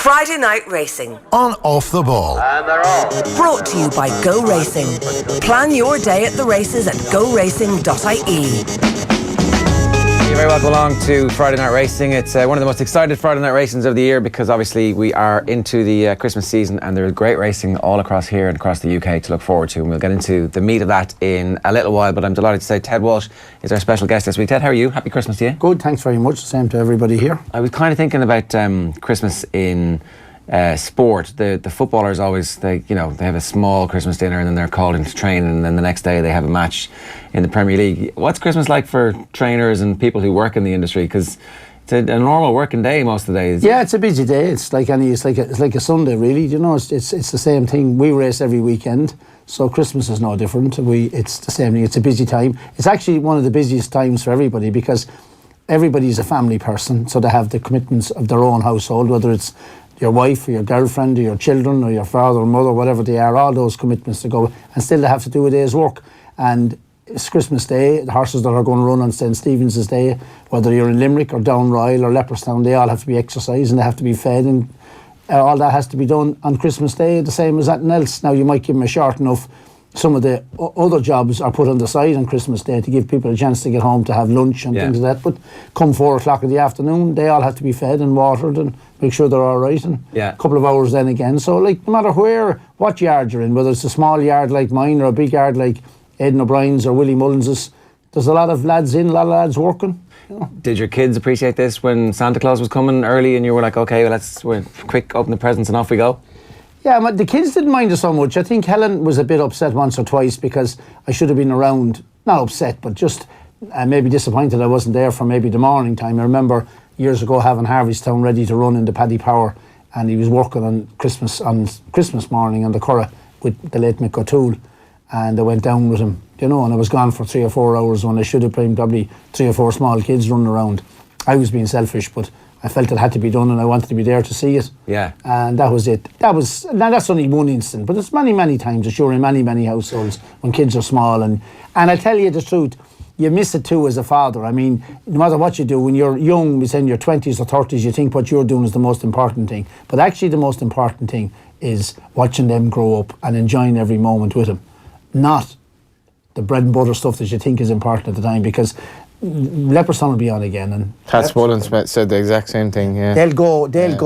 Friday Night Racing. On Off the Ball. And they're off. Brought to you by Go Racing. Plan your day at the races at goracing.ie. You're very welcome along to Friday Night Racing. It's one of the most excited Friday Night Racings of the year because obviously we are into the Christmas season and there's great racing all across here and across the UK to look forward to, and we'll get into the meat of that in a little while, but I'm delighted to say Ted Walsh is our special guest this week. Ted, how are you? Happy Christmas to you. Good, thanks very much. Same to everybody here. I was kind of thinking about Christmas in sport. The footballers always, they have a small Christmas dinner and then they're called into training and then the next day they have a match in the Premier League. What's Christmas like for trainers and people who work in the industry? Because it's a normal working day most of the days. Yeah, it's a busy day. It's like a Sunday really. You know, it's the same thing. We race every weekend, so Christmas is no different. It's the same thing. It's a busy time. It's actually one of the busiest times for everybody because everybody's a family person, so they have the commitments of their own household, whether it's your wife or your girlfriend or your children or your father or mother, whatever they are, all those commitments to go, and still they have to do a day's work. And it's Christmas Day, the horses that are going to run on St. Stephen's Day, whether you're in Limerick or Downroyal or Leopardstown, they all have to be exercised and they have to be fed, and all that has to be done on Christmas Day, the same as anything else. Now you might give them a short enough. Some of the other jobs are put on the side on Christmas Day to give people a chance to get home to have lunch and things like that. But come 4 o'clock in the afternoon, they all have to be fed and watered and make sure they're all right. And a couple of hours then again. So, like, no matter what yard you're in, whether it's a small yard like mine or a big yard like Aidan O'Brien's or Willie Mullins's, there's a lot of lads in, a lot of lads working. You know. Did your kids appreciate this when Santa Claus was coming early and you were like, okay, well, we're quick, open the presents and off we go? Yeah, but the kids didn't mind it so much. I think Helen was a bit upset once or twice because I should have been around, not upset, but just maybe disappointed I wasn't there for maybe the morning time. I remember years ago having Harveystown ready to run in the Paddy Power, and he was working on Christmas morning on the Curragh with the late Mick O'Toole, and I went down with him, and I was gone for 3 or 4 hours when I should have been probably 3 or 4 small kids running around. I was being selfish, but I felt it had to be done and I wanted to be there to see it. Yeah. And that was it. Now that's only one instant, but it's many, many times, I'm sure, in many, many households when kids are small. And I tell you the truth, you miss it too as a father. I mean, no matter what you do, when you're young, we say in your 20s or 30s, you think what you're doing is the most important thing. But actually the most important thing is watching them grow up and enjoying every moment with them. Not the bread and butter stuff that you think is important at the time, because Leopardstown will be on again, and Ted Walsh said the exact same thing. Yeah, they'll go and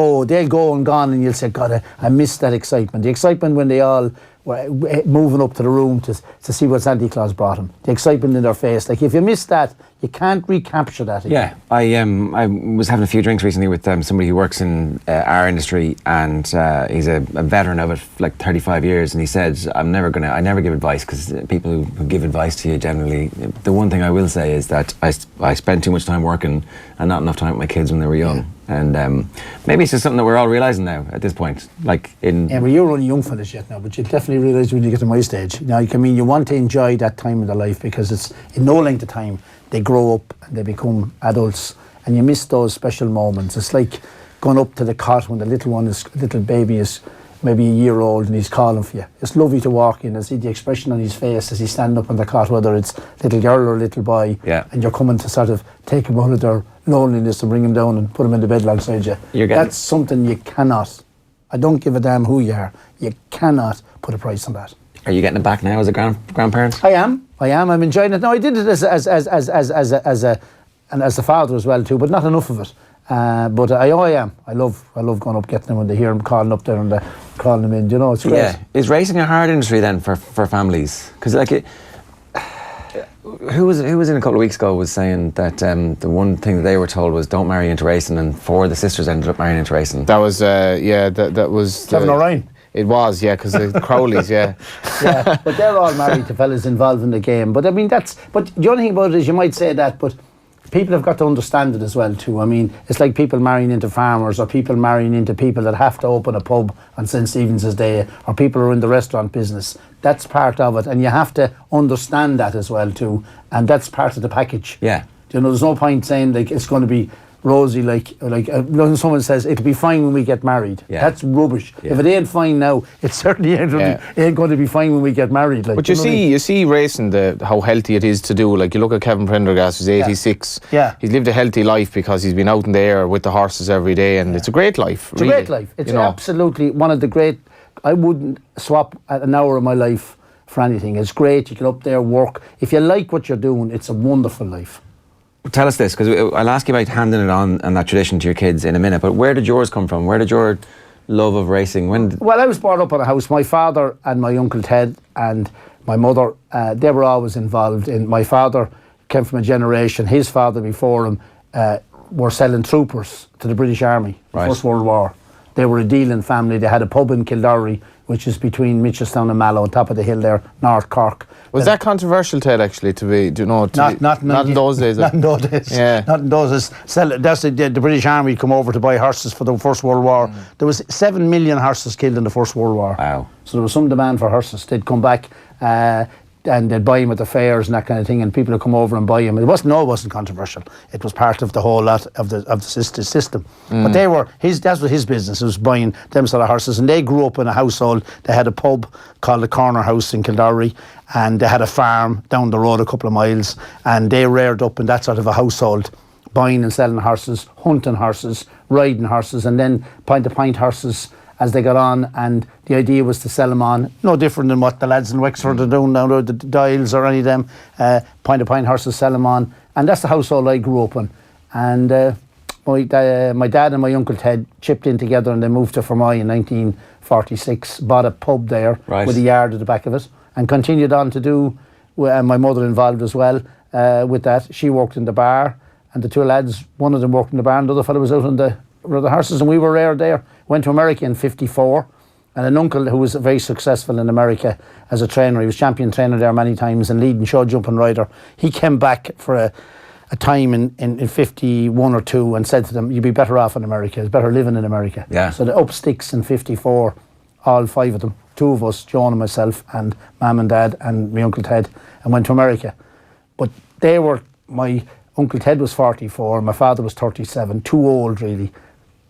gone, and you'll say, God, I missed that excitement. The excitement when they all were moving up to the room to see what Santa Claus brought them. The excitement in their face. Like, if you miss that, you can't recapture that again. Yeah, I was having a few drinks recently with somebody who works in our industry, and he's a veteran of it, like 35 years, and he said, I never give advice, because people who give advice to you generally, the one thing I will say is that I spent too much time working and not enough time with my kids when they were young. Yeah. And maybe it's just something that we're all realising now at this point. Well, you're only young fellas yet now, but you'll definitely realise when you get to my stage. Now, you want to enjoy that time of their life, because it's in no length of time they grow up and they become adults, and you miss those special moments. It's like going up to the cot when the little baby is maybe a year old and he's calling for you. It's lovely to walk in and see the expression on his face as he's standing up on the cot, whether it's little girl or little boy, and you're coming to sort of take him out of their loneliness and bring him down and put him in the bed alongside you. That's something you cannot, I don't give a damn who you are, you cannot put a price on that. Are you getting it back now as a grandparent? I am. I'm enjoying it. Now, I did it as a father as well too, but not enough of it. But I am. I love going up, getting them when they hear them calling up there and calling them in. It's great. Yeah. Is racing a hard industry then for families? Because who was in a couple of weeks ago was saying that the one thing that they were told was don't marry into racing, and 4 of the sisters ended up marrying into racing. That was that was Kevin O'Ryan. It was, yeah, because the Crowleys, yeah. Yeah, but they're all married to fellas involved in the game. But I mean, but the only thing about it is you might say that, but people have got to understand it as well too. I mean, it's like people marrying into farmers, or people marrying into people that have to open a pub on St. Stephen's Day, or people who are in the restaurant business. That's part of it, and you have to understand that as well too, and that's part of the package. Yeah. There's no point saying like it's going to be rosy like someone says it'll be fine when we get married. Yeah. That's rubbish. Yeah. If it ain't fine now, it certainly ain't going to be fine when we get married. Like, But you see racing, how healthy it is to do. Like, you look at Kevin Prendergast, who's 86. Yeah. He's lived a healthy life because he's been out in the air with the horses every day, and it's a great life. It's a great life. It's absolutely one of the great. I wouldn't swap an hour of my life for anything. It's great. You get up there, work. If you like what you're doing, it's a wonderful life. Tell us this, because I'll ask you about handing it on and that tradition to your kids in a minute, but where did yours come from? Where did your love of racing, Well, I was brought up in a house. My father and my Uncle Ted and my mother, they were always involved in. My father came from a generation, his father before him were selling troopers to the British Army, right. First World War. They were a dealing family. They had a pub in Kildare, which is between Mitchelstown and Mallow, on top of the hill there, North Cork. Was that controversial, Ted, actually, to be, not in those days? Not in those days. Yeah. Not in those days. That's the British Army come over to buy horses for the First World War. There was 7 million horses killed in the First World War. Wow. So there was some demand for horses. They'd come back and they'd buy them at the fairs and that kind of thing, and people would come over and buy them. It wasn't controversial. It was part of the whole lot of the system. But that's what his business was, buying them sort of horses. And they grew up in a household. They had a pub called the Corner House in Kildare, and they had a farm down the road a couple of miles, and they reared up in that sort of a household, buying and selling horses, hunting horses, riding horses, and then point-to-point horses as they got on, and the idea was to sell them on, no different than what the lads in Wexford are doing now, the Dials or any of them, point-to-point horses, sell them on, and that's the household I grew up in. And my dad and my Uncle Ted chipped in together, and they moved to Fermoy in 1946, bought a pub there with a yard at the back of it, and continued on to do, my mother involved as well with that. She worked in the bar, and the two lads, one of them worked in the bar, and the other fellow was out on the horses, and we were reared there. Went to America in 54, and an uncle who was very successful in America as a trainer. He was champion trainer there many times and leading show jumping rider. He came back for a time in 51 or 2 and said to them, "You'd be better off in America. It's better living in America." Yeah. So they up sticks in 54, all 5 of them, 2 of us, John and myself, and Mum and Dad and my Uncle Ted, and went to America. But my Uncle Ted was 44, my father was 37, too old really,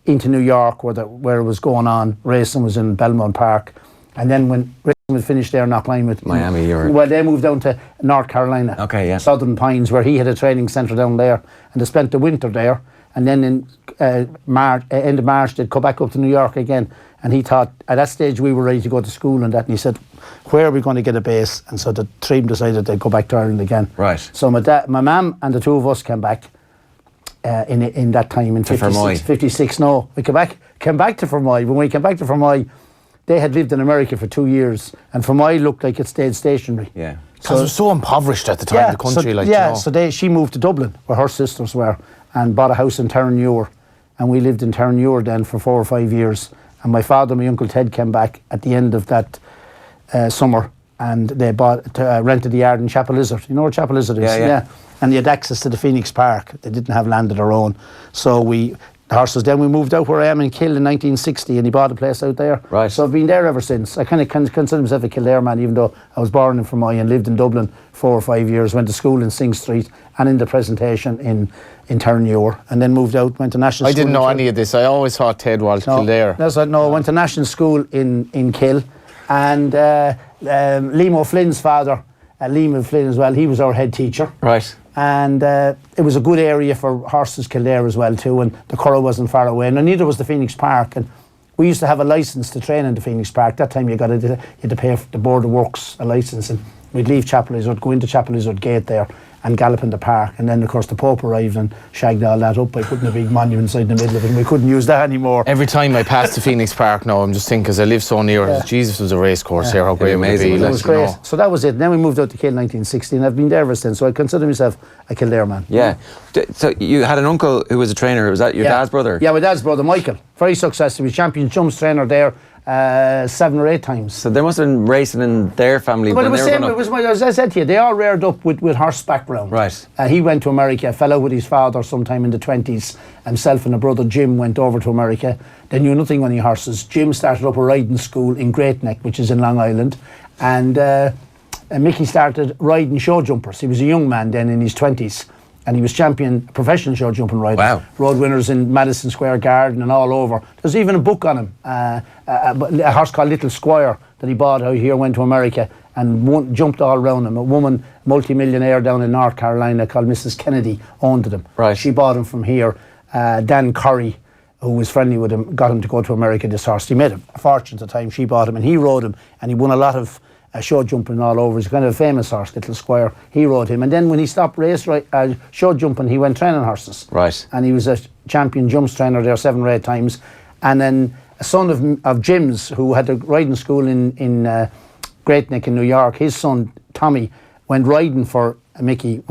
into New York where it was going on. Racing was in Belmont Park, and then when racing was finished there in Knockline with Miami, they moved down to North Carolina, Southern Pines, where he had a training centre down there, and they spent the winter there, and then in end of March they'd come back up to New York again. And he thought, at that stage we were ready to go to school and that, and he said, "Where are we going to get a base?" And so the three decided they'd go back to Ireland again. Right. So my mum and the 2 of us came back in that time in 56. No, we came back to Fermoy. When we came back to Fermoy, they had lived in America for 2 years, and Fermoy looked like it stayed stationary. Yeah. Because it was so impoverished at the time, the country. So she moved to Dublin, where her sisters were, and bought a house in Terranure, and we lived in Terranure then for 4 or 5 years. And my father and my Uncle Ted came back at the end of that summer, and they rented the yard in Chapel Lizard. You know where Chapel Lizard is? Yeah. And they had access to the Phoenix Park. They didn't have land of their own. So the horses, then we moved out where I am in Kill in 1960, and he bought a place out there. Right. So I've been there ever since. I kind of consider myself a Kildare man, even though I was born in Fermoy and lived in Dublin 4 or 5 years, went to school in Sing Street and in the presentation in Terranure, and then moved out, went to national school. I didn't know any of this. I always thought Ted Walsh Kildare. I went to national school in Kill, and Liam O'Flynn's father, Liam O'Flynn as well, he was our head teacher. Right. And it was a good area for horses, Kildare as well too, and the Curragh wasn't far away, and neither was the Phoenix Park. And we used to have a licence to train in the Phoenix Park. That time you had to pay for the Board of Works a licence, and we'd leave Chapel Lizard, go into Chapel Lizard Gate there and gallop in the park, and then of course the Pope arrived and shagged all that up by putting a big monument inside the middle of it, and we couldn't use that anymore. Every time I pass the Phoenix Park now, I'm just thinking, because I live so near it, Jesus, was a race course here, how great would it be? It was great. So that was it. And then we moved out to Kill in 1960, and I've been there ever since, so I consider myself a Kildare man. Yeah. So you had an uncle who was a trainer. Was that your dad's brother? Yeah, my dad's brother, Michael. Very successful. He was champion jumps trainer there 7 or 8 times. So there must have been racing in their family. Well, as I said to you, they all reared up with horse background. Right. He went to America, fell out with his father sometime in the 20s. Himself and a brother Jim went over to America. They knew nothing on any horses. Jim started up a riding school in Great Neck, which is in Long Island, and Mickey started riding show jumpers. He was a young man then in his 20s. and he was champion professional show jumping rider. Wow. Road winners in Madison Square Garden and all over. There's even a book on him, a horse called Little Squire that he bought out here, went to America and jumped all around him. A woman, multi-millionaire down in North Carolina called Mrs. Kennedy owned him. Right. She bought him from here. Dan Curry, who was friendly with him, got him to go to America, this horse. He made a fortune at the time. She bought him and he rode him, and he won a lot of show jumping all over. He's kind of a famous horse, Little Squire. He rode him, and then when he stopped show jumping, he went training horses. Right. And he was a champion jumps trainer there 7 or 8 times. And then a son of Jim's, who had a riding school in Great Neck in New York, his son Tommy went riding for Mickey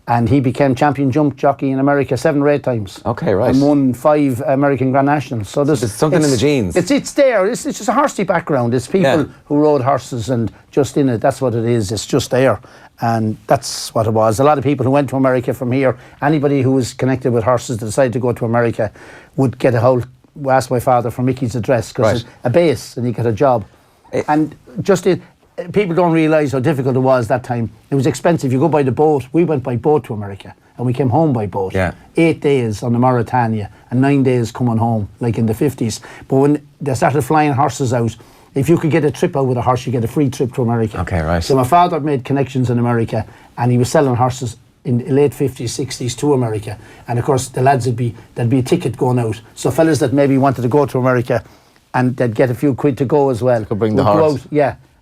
and he became champion jump jockey in America 7 or 8 times. Okay, right. And won 5 American Grand Nationals. So there's something in the genes. It's there. It's just a horsey background. It's people who rode horses and just in it. That's what it is. It's just there. And that's what it was. A lot of people who went to America from here, anybody who was connected with horses that decided to go to America would get ask my father for Mickey's address, because a base, and he got a job. And people don't realise how difficult it was that time. It was expensive. You go by the boat. We went by boat to America, and we came home by boat. Yeah. 8 days on the Mauritania and 9 days coming home, like in the 50s. But when they started flying horses out, if you could get a trip out with a horse, you get a free trip to America. Okay, right. So my father made connections in America, and he was selling horses in the late 50s, 60s to America. And of course, the lads there'd be a ticket going out. So fellas that maybe wanted to go to America, and they'd get a few quid to go as well. Could bring the horse.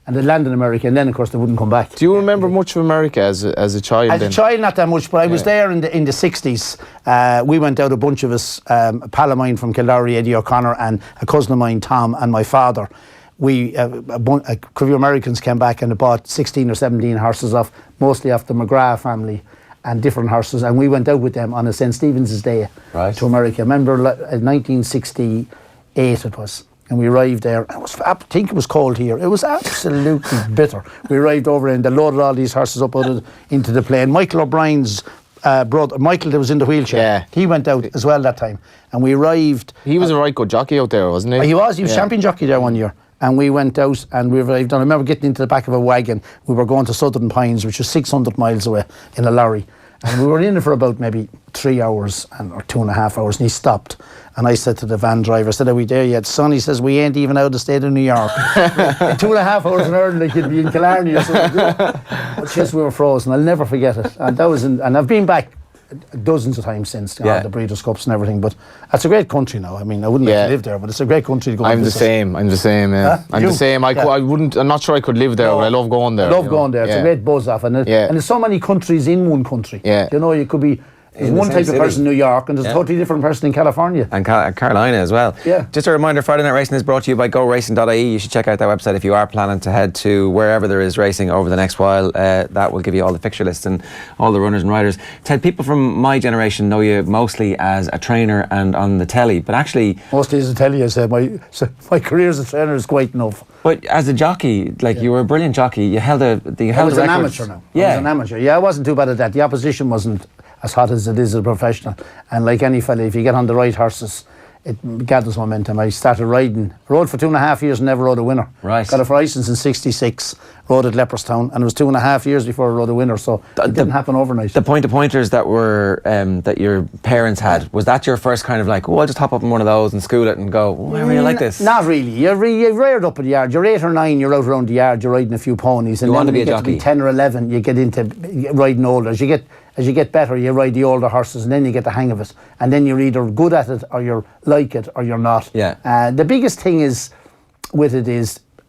And they'd land in America, and then of course they wouldn't come back. Do you remember much of America as a child? As a child, not that much, but I was there in the 60s. We went out, a bunch of us, a pal of mine from Kildare, Eddie O'Connor, and a cousin of mine, Tom, and my father. A crew of Americans came back and they bought 16 or 17 horses mostly off the McGrath family, and different horses, and we went out with them on a St. Stephen's Day to America. I remember 1968 it was. And we arrived there, and I think it was cold here. It was absolutely bitter. We arrived over and they loaded all these horses up into the plane. Michael O'Brien's brother, Michael that was in the wheelchair, he went out as well that time. And we arrived. He was a right good jockey out there, wasn't he? He was champion jockey there one year. And we went out and we arrived. And I remember getting into the back of a wagon. We were going to Southern Pines, which was 600 miles away, in a lorry. And we were in it for about maybe 3 hours or 2.5 hours, and he stopped. And I said to the van driver, I said, "Are we there yet, son?" He says, "We ain't even out of the state of New York." 2.5 hours in Ireland, like you'd be in Killarney or something. But just we were frozen. I'll never forget it. And that was, and I've been back dozens of times since, the Breeders' Cups and everything. But it's a great country now. I mean, I wouldn't like to live there, but it's a great country to go. I'm the same. Yeah. Huh? I'm the same. I wouldn't. I'm not sure I could live there, but I love going there. Going there. It's a great buzz off, and there's so many countries in one country. Yeah. You know, you could be. There's one type of person in New York, and there's a totally different person in California. And Carolina as well. Yeah. Just a reminder, Friday Night Racing is brought to you by GoRacing.ie. You should check out that website if you are planning to head to wherever there is racing over the next while. That will give you all the fixture lists and all the runners and riders. Ted, people from my generation know you mostly as a trainer and on the telly, but actually... Mostly as a telly, I said. My career as a trainer is quite enough. But as a jockey, you were a brilliant jockey. You held a record. I was an amateur now. I was an amateur. Yeah, I wasn't too bad at that. The opposition wasn't as hot as it is as a professional. And like any fella, if you get on the right horses, it gathers momentum. I started riding. Rode for 2.5 years and never rode a winner. Right. Got a license in 66, rode at Leopardstown, and it was 2.5 years before I rode a winner, so it didn't happen overnight. The point-to-pointers that were that your parents had, was that your first kind of I'll just hop up in one of those and school it and go, why are you like this? Not really. You're reared up at the yard. You're 8 or 9, you're out around the yard, you're riding a few ponies. And you then want to be when a you jockey. get to be 10 or 11, you get into riding older. As you get better, you ride the older horses, and then you get the hang of it. And then you're either good at it, or you like it, or you're not. Yeah. The biggest thing is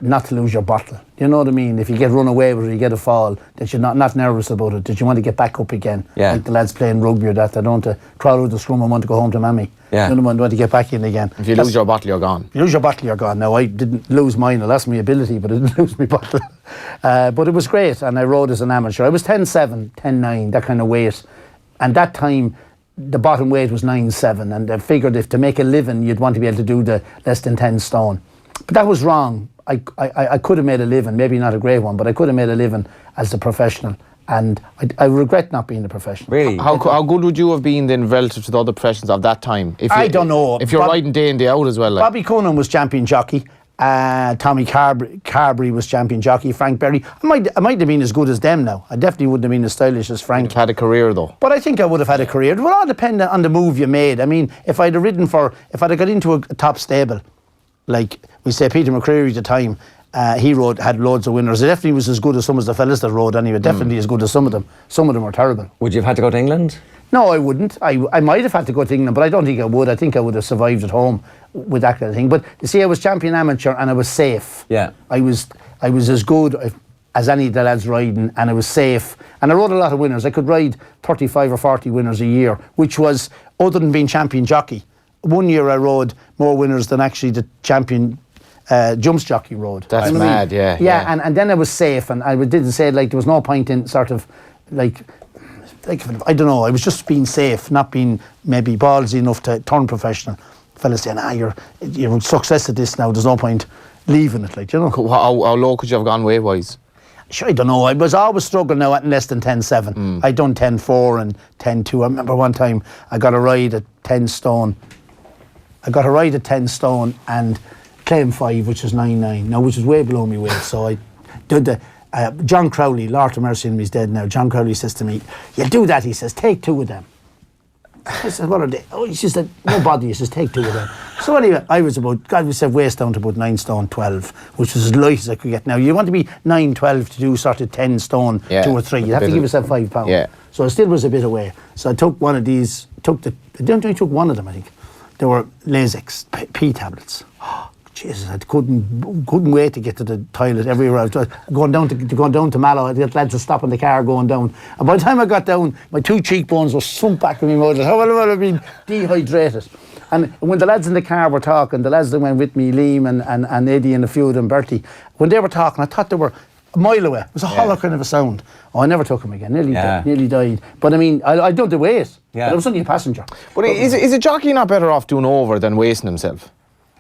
not to lose your bottle. You know what I mean? If you get run away with it, you get a fall, that you're not nervous about it, that you want to get back up again. Yeah. Like the lads playing rugby or that, they don't want to crawl out the scrum and want to go home to mammy. Yeah. You know, want to get back in again. If you lose your bottle, you're gone. If you lose your bottle, you're gone. Now, I didn't lose mine. I lost my ability, but I didn't lose my bottle. But it was great, and I rode as an amateur. I was 10.7, 10.9, that kind of weight. And that time, the bottom weight was 9.7, and I figured if to make a living, you'd want to be able to do the less than 10 stone. But that was wrong. I could have made a living, maybe not a great one, but I could have made a living as a professional. And I regret not being a professional. Really? How good would you have been then relative to the other professions of that time? I don't know. If you're riding day in, day out as well. Bobby Coonan was champion jockey. Tommy Carberry was champion jockey. Frank Berry. I might have been as good as them now. I definitely wouldn't have been as stylish as Frank. You'd have had a career though. But I think I would have had a career. It would all depend on the move you made. I mean, if I'd have got into a top stable, like we say Peter McCreary at the time, he had loads of winners. It definitely was as good as some of the fellas that rode anyway. Definitely as good as some of them. Some of them were terrible. Would you have had to go to England? No, I wouldn't. I might have had to go to England, but I don't think I would. I think I would have survived at home with that kind of thing. But you see, I was champion amateur and I was safe. Yeah. I was as good as any of the lads riding, and I was safe. And I rode a lot of winners. I could ride 35 or 40 winners a year, which was, other than being champion jockey, one year I rode more winners than actually the champion jumps jockey rode. That's mad, yeah. Yeah, and then I was safe, and I didn't say, like, there was no point in sort of, like I don't know, I was just being safe, not being maybe ballsy enough to turn professional. Fellas saying, you're a success at this now, there's no point leaving it, like, you know. How low could you have gone weight-wise? Sure, I don't know. I was always struggling now at less than 10.7. I'd done 10.4 and 10.2. I remember one time I got a ride at 10 stone. And claim 5, which was 9.9. Now, which is way below me weight. So I did the... John Crowley, Lord of Mercy, and he's dead now. John Crowley says to me, "You'll do that," he says, "take 2 of them." I said, "What are they?" Oh, he said, "No bother," he says, "take 2 of them." So anyway, I was about, God, we said waist down to about 9 stone 12, which was as light as I could get. Now, you want to be 9.12 to do sort of 10 stone 2 or 3. You have to give yourself £5. Yeah. So I still was a bit away. So I took one of these, I only took one of them, I think. They were Lasix, P tablets. Jesus, I couldn't wait to get to the toilet everywhere. I was going down to Mallow. The lads were stopping the car going down. And by the time I got down, my 2 cheekbones were sunk back in my mouth. I would have been dehydrated. And when the lads in the car were talking, the lads that went with me, Liam and Eddie and a few of them, Bertie, when they were talking, I thought they were a mile away. It was a hollow kind of a sound. Oh, I never took him again. Nearly died. But I mean, I don't the weight. Yeah. But I was only a passenger. But is a jockey not better off doing over than wasting himself?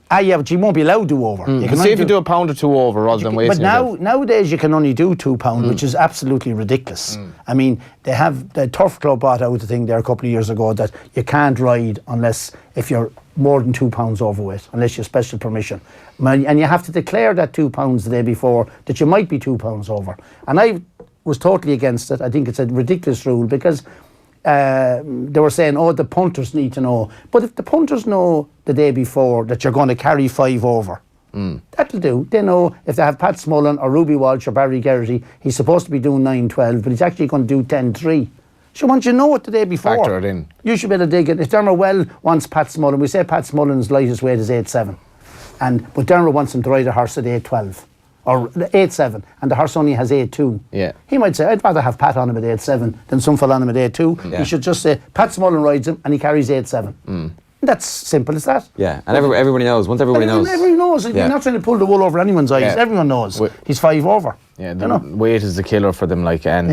Yeah, but you won't be allowed to do over. You can say if you do a pound or 2 over rather than wasting yourself. But nowadays you can only do £2, which is absolutely ridiculous. I mean, they have the Turf Club bought out a thing there a couple of years ago that you can't ride unless if you're more than £2 overweight, unless you have special permission. And you have to declare that £2 the day before that you might be £2 over. And I was totally against it. I think it's a ridiculous rule because they were saying, the punters need to know. But if the punters know the day before that you're going to carry 5 over, that'll do. They know if they have Pat Smullen or Ruby Walsh or Barry Geraghty, he's supposed to be doing 9.12, but he's actually going to do 10.3. So once you know it the day before, factor it in. You should be able to dig it. If Dermot Well wants Pat Smullen, we say Pat Smullen's lightest weight is 8.7. But Dermot wants him to ride a horse at 8.12. Or 8.7, and the horse only has 8.2. Yeah. He might say, I'd rather have Pat on him at 8.7 than some fella on him at 8.2. Yeah. He should just say, Pat Smullen rides him and he carries 8.7. That's simple as that. Yeah, and everybody knows. Once everybody knows. Everyone knows. You're not trying to pull the wool over anyone's eyes. Yeah. Everyone knows. He's 5 over. Yeah, the weight is the killer for them. Like, and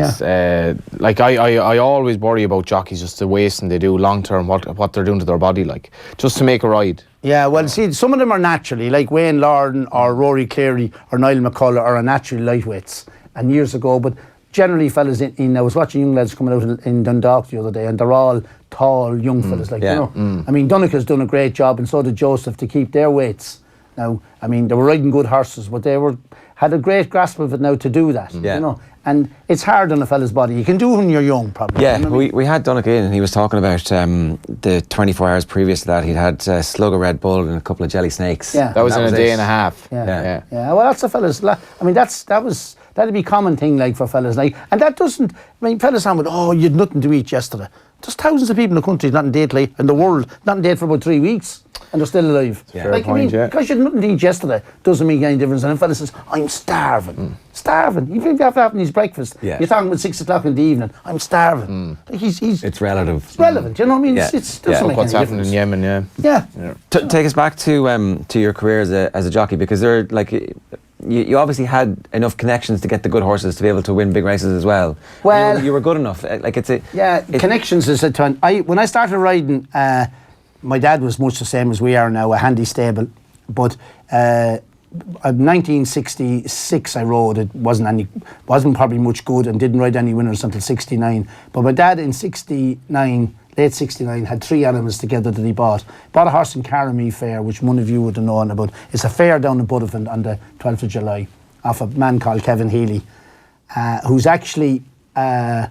like I always worry about jockeys just the wasting they do long term, what they're doing to their body, like just to make a ride. Yeah, well, see, some of them are naturally, like Wayne Lorden or Rory Cleary or Niall McCullough are naturally lightweights. And years ago, but generally fellas I was watching young lads coming out in Dundalk the other day, and they're all tall young fellas, like, you know. I mean, Donica's done a great job, and so did Joseph, to keep their weights. Now, I mean, they were riding good horses, but they had a great grasp of it now to do that, you know. And it's hard on a fella's body. You can do it when you're young, probably. Yeah, you know we had Donegal in, and he was talking about the 24 hours previous to that. He'd had a slug of Red Bull and a couple of jelly snakes. Yeah. That was in a day and a half. Yeah. Well, that's a fella's. I mean, that'd be a common thing, like, for fellas, like, and that doesn't. I mean, fellas saying, you had nothing to eat yesterday. There's thousands of people in the country not in date, like, in the world, not in date for about 3 weeks, and they're still alive. Yeah. Like, because you had nothing to eat yesterday doesn't make any difference. And a fella says, I'm starving. Starving. Even if you have to have his breakfast, you're talking about 6 o'clock in the evening, I'm starving. Like, it's relative. It's relevant, you know what I mean? It doesn't make what's any happening difference. in Yemen, Yeah. Take us back to your career as a jockey, because they're like. You obviously had enough connections to get the good horses to be able to win big races as well. Well, you were good enough. Like connections is a ton. When I started riding, my dad was much the same as we are now, a handy stable. But in 1966 I rode. It wasn't probably much good, and didn't ride any winners until 69. But my dad in 69 late 69, had 3 animals together that he bought. Bought a horse in Caramie Fair, which one of you would have known about. It's a fair down in Buddhavant on the 12th of July, off a man called Kevin Healy, who's actually a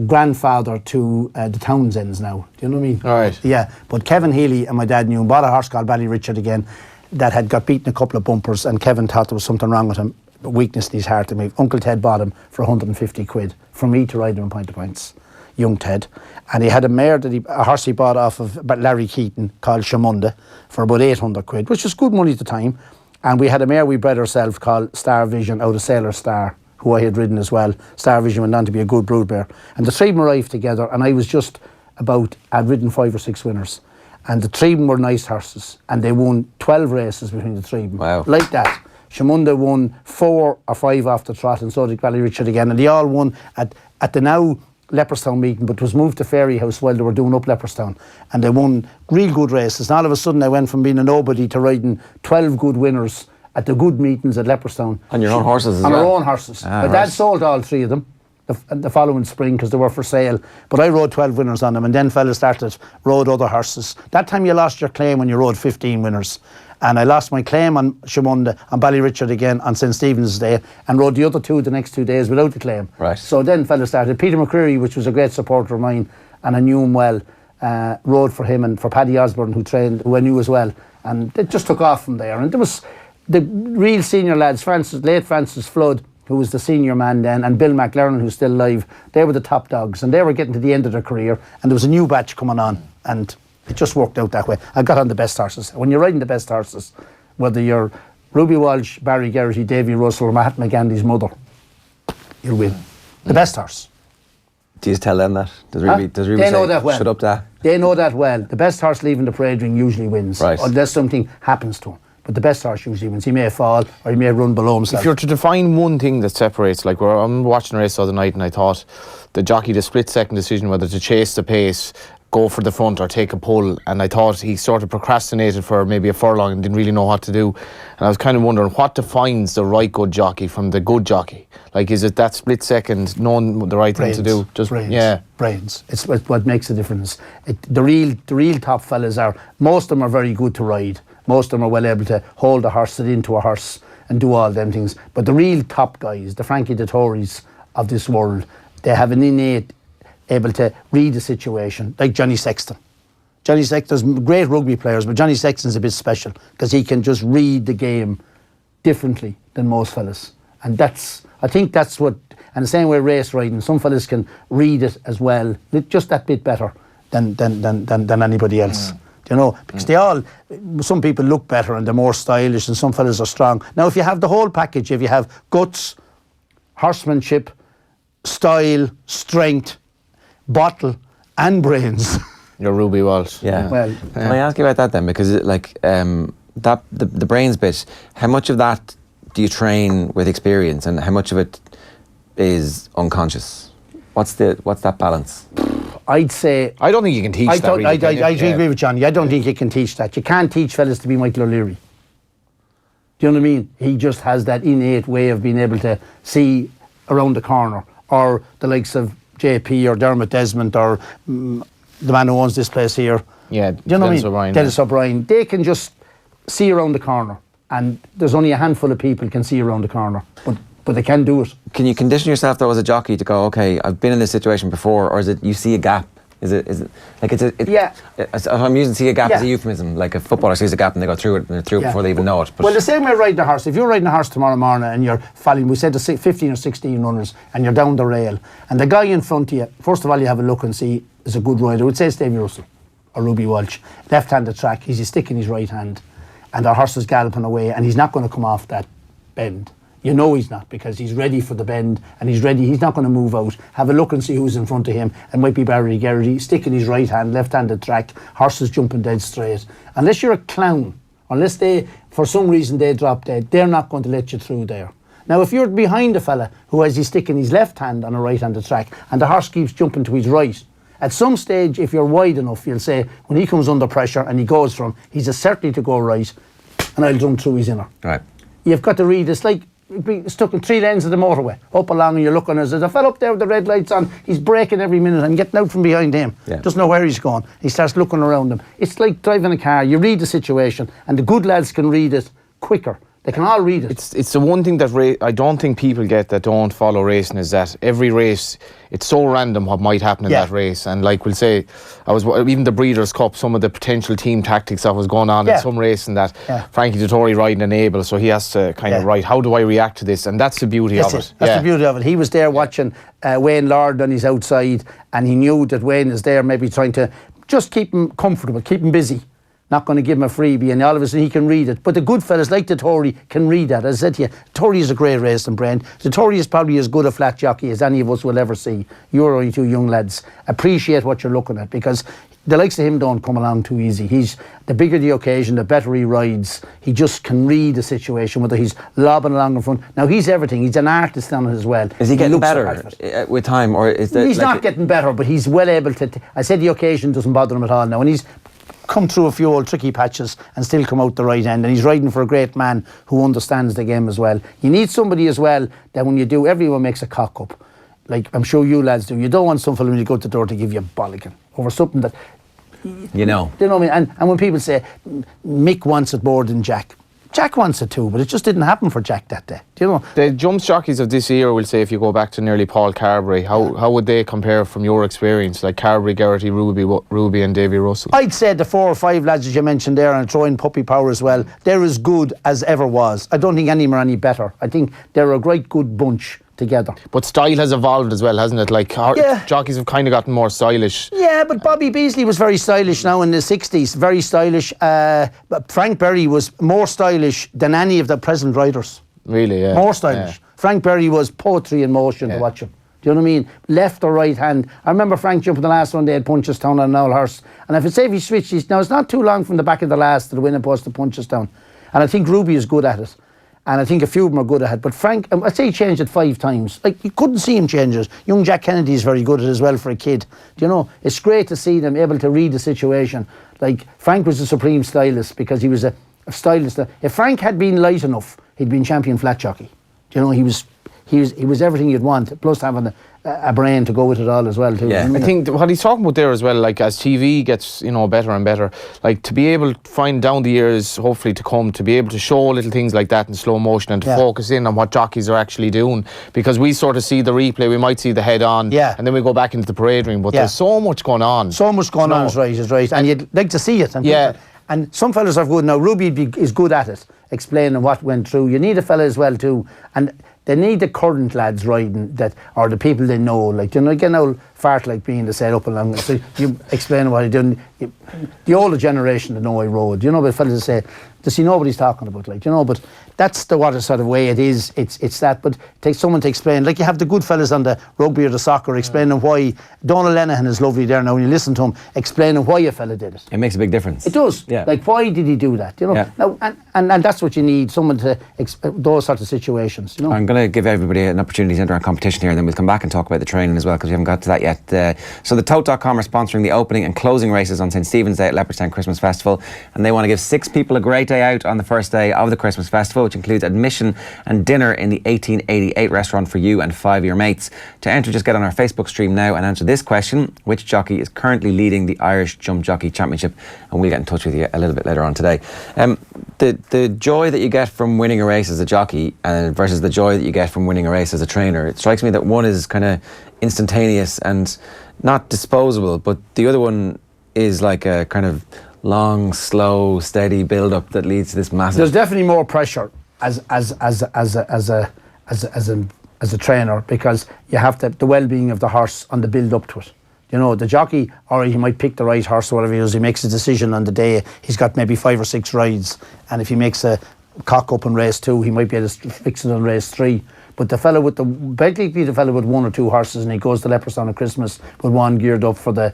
grandfather to the Townsends now. Do you know what I mean? All right. Yeah, but Kevin Healy and my dad knew him. Bought a horse called Ballyrichard again that had got beaten a couple of bumpers, and Kevin thought there was something wrong with him, a weakness in his heart. And Uncle Ted bought him for 150 quid for me to ride him in Point to Points, young Ted. And he had a mare a horse he bought off of Larry Keaton called Shamunda for about 800 quid, which was good money at the time. And we had a mare we bred ourselves called Star Vision out of Sailor Star, who I had ridden as well. Star Vision went on to be a good brood mare. And the three of them arrived together, and I was just I'd ridden 5 or 6 winners. And the three of them were nice horses, and they won 12 races between the three of them. Wow. Like that. Shamunda won 4 or 5 off the trot, and so did Ballyrichard again. And they all won at the now Leopardstown meeting, but it was moved to Fairy House while they were doing up Leopardstown. And they won real good races. And all of a sudden I went from being a nobody to riding 12 good winners at the good meetings at Leopardstown. On your own horses as well? well? On our own horses. My dad sold all 3 of them the following spring because they were for sale. But I rode 12 winners on them, and then fellas rode other horses. That time you lost your claim when you rode 15 winners. And I lost my claim on Shamunda, on Ballyrichard again on St. Stephen's Day, and rode the other 2 the next 2 days without the claim. Right. So then fellas started. Peter McCreary, which was a great supporter of mine, and I knew him well, rode for him, and for Paddy Osborne, who I knew as well. And it just took off from there. And there was the real senior lads, late Francis Flood, who was the senior man then, and Bill McLaren, who's still alive. They were the top dogs, and they were getting to the end of their career, and there was a new batch coming on, and it just worked out that way. I got on the best horses. When you're riding the best horses, whether you're Ruby Walsh, Barry Geraghty, Davy Russell, or Mahatma Gandhi's mother, you'll win. The best horse. Do you tell them that? Does Ruby they say, know that well. shut up that? They know that well. The best horse leaving the parade ring usually wins, right, unless something happens to him. But the best horse usually wins. He may fall or he may run below himself. If you're to define one thing that separates, like I'm watching a race the other night and I thought the jockey, the split-second decision whether to chase the pace, go for the front or take a pull, and I thought he sort of procrastinated for maybe a furlong and didn't really know what to do. And I was kind of wondering what defines the right good jockey from the good jockey. Like, is it that split second, knowing the right thing to do? Just brains. It's what makes a difference. The real top fellas most of them are very good to ride. Most of them are well able to hold a horse, sit into a horse, and do all them things. But the real top guys, the Frankie Dettoris of this world, they have an innate able to read the situation, like Johnny Sexton. Johnny Sexton's great rugby players, but Johnny Sexton's a bit special because he can just read the game differently than most fellas. And I think that's what, and the same way race riding, some fellas can read it as well, just that bit better than anybody else. You know, because some people look better and they're more stylish, and some fellas are strong. Now, if you have the whole package, if you have guts, horsemanship, style, strength, bottle, and brains. You're Ruby Walsh. Yeah. Well, can I ask you about that then? Because the brains bit, how much of that do you train with experience, and how much of it is unconscious? What's that balance? I'd say I don't think you can teach that. Really, I agree with Johnny. I don't think you can teach that. You can't teach fellas to be Michael O'Leary. Do you know what I mean? He just has that innate way of being able to see around the corner, or the likes of JP or Dermot Desmond or the man who owns this place here. Yeah, do you know Dennis what I mean? O'Brien. Dennis O'Brien. They can just see around the corner, and there's only a handful of people can see around the corner, but they can do it. Can you condition yourself though as a jockey to go, okay, I've been in this situation before, or is it you see a gap? Is it like yeah? I'm using see a gap as a euphemism, like a footballer sees a gap and they go through it and they're through it before they even know it. But well, the same way riding a horse. If you're riding a horse tomorrow morning and you're following, we said the 15 or 16 runners, and you're down the rail, and the guy in front of you, first of all, you have a look and see is a good rider. It says Davy Russell or Ruby Walsh, left-handed track. He's sticking his right hand, and the horse is galloping away, and he's not going to come off that bend. You know he's not, because he's ready for the bend, and he's ready. He's not going to move out. Have a look and see who's in front of him. It might be Barry Geraghty, sticking his right hand, left-handed track, horses jumping dead straight. Unless you're a clown, unless they, for some reason, they drop dead, they're not going to let you through there. Now, if you're behind a fella who has his sticking his left hand on a right-handed track, and the horse keeps jumping to his right, at some stage, if you're wide enough, you'll say, when he comes under pressure and he goes he's a certainty to go right, and I'll jump through his inner. right. You've got to read. It's like be stuck in 3 lanes of the motorway, up along, and you're looking, there's a fella up there with the red lights on, he's braking every minute and getting out from behind him. Doesn't know where he's going. He starts looking around him. It's like driving a car. You read the situation, and the good lads can read it quicker. They can all read it. It's the one thing that I don't think people get that don't follow racing, is that every race, it's so random what might happen in that race. And like we'll say, even the Breeders' Cup, some of the potential team tactics that was going on in some racing, that Frankie Dettori riding an Able, so he has to kind of how do I react to this? And that's the beauty of it. That's the beauty of it. He was there watching Wayne Lord on his outside, and he knew that Wayne is there maybe trying to just keep him comfortable, keep him busy. Not going to give him a freebie, and all of a sudden he can read it. But the good fellas like the Tory can read that. As I said to you, Tory is a great racing brand. The Tory is probably as good a flat jockey as any of us will ever see. You're only 2 young lads. Appreciate what you're looking at, because the likes of him don't come along too easy. The bigger the occasion, the better he rides. He just can read the situation, whether he's lobbing along in front. Now he's everything. He's an artist on it as well. Is he getting better with time, or is that? He's not getting better, but he's well able to. I said the occasion doesn't bother him at all now, and he's come through a few old tricky patches and still come out the right end, and he's riding for a great man who understands the game as well. You need somebody as well that when you do, everyone makes a cock up, like I'm sure you lads do. You don't want some fellow when you go to the door to give you a bollocking over something that you know what I mean. And when people say Mick wants it more than Jack wants it too, but it just didn't happen for Jack that day. Do you know? The jumps jockeys of this year, we'll say, if you go back to nearly Paul Carberry, how would they compare from your experience? Like Carberry, Geraghty, Ruby and Davy Russell? I'd say the 4 or 5 lads that you mentioned there, and throw in Puppy Power as well, they're as good as ever was. I don't think any are any better. I think they're a great good bunch together. But style has evolved as well, hasn't it? Like jockeys have kind of gotten more stylish. Yeah, but Bobby Beasley was very stylish now in the 60s, very stylish. But Frank Berry was more stylish than any of the present riders. Really, yeah. More stylish. Yeah. Frank Berry was poetry in motion to watch him. Do you know what I mean? Left or right hand. I remember Frank jumping the last one day at Punchestown on an old horse. And if he switched, now it's not too long from the back of the last to the winning post to Punchestown. And I think Ruby is good at it. And I think a few of them are good at it. But Frank, I'd say he changed it 5 times. Like, you couldn't see him change it. Young Jack Kennedy is very good at it as well for a kid. Do you know? It's great to see them able to read the situation. Like, Frank was a supreme stylist because he was a stylist. If Frank had been light enough, he'd been champion flat jockey. Do you know? He was everything you'd want, plus having a brain to go with it all as well too. Yeah. I think what he's talking about there as well, like as TV gets better and better, like to be able to find down the years, hopefully to come, to be able to show little things like that in slow motion and to focus in on what jockeys are actually doing, because we sort of see the replay, we might see the head on, and then we go back into the parade ring, but there's so much going on. So much going on is right, and you'd like to see it. And some fellas are good now. Ruby is good at it, explaining what went through. You need a fella as well too, and they need the current lads riding that, or the people they know. Like, you know, get an old fart like being to set up along. So you explain what he done. The older generation that know I rode. You know, but fellas say, does he know what he's talking about? Like, you know, but that's the what sort of way it is. It's that, but it takes someone to explain. Like, you have the good fellas on the rugby or the soccer explaining why. Donald Lenihan is lovely there now. When you listen to him explaining why a fella did it, it makes a big difference. It does. Yeah. Like, why did he do that? You know. Now, and that's what you need. Someone to those sorts of situations. You know. I'm going to give everybody an opportunity to enter our competition here, and then we'll come back and talk about the training as well, because we haven't got to that yet. So the Tote.com are sponsoring the opening and closing races on St Stephen's Day at Leopardstown Christmas Festival, and they want to give 6 people a great day out on the first day of the Christmas Festival, which includes admission and dinner in the 1888 restaurant for you and 5 of your mates. To enter, just get on our Facebook stream now and answer this question: which jockey is currently leading the Irish Jump Jockey Championship? And we'll get in touch with you a little bit later on today. The joy that you get from winning a race as a jockey versus the joy that you get from winning a race as a trainer, it strikes me that one is kind of instantaneous and not disposable, but the other one is like a kind of long, slow, steady build-up that leads to this massive. There's definitely more pressure as a trainer, because you have the well-being of the horse on the build-up to it. You know, the jockey, or he might pick the right horse or whatever he does. He makes a decision on the day. He's got maybe 5 or 6 rides, and if he makes a cock up in race 2, he might be able to fix it on race 3. But the fellow with basically the fellow with 1 or 2 horses, and he goes to Leopardstown at Christmas with one geared up for the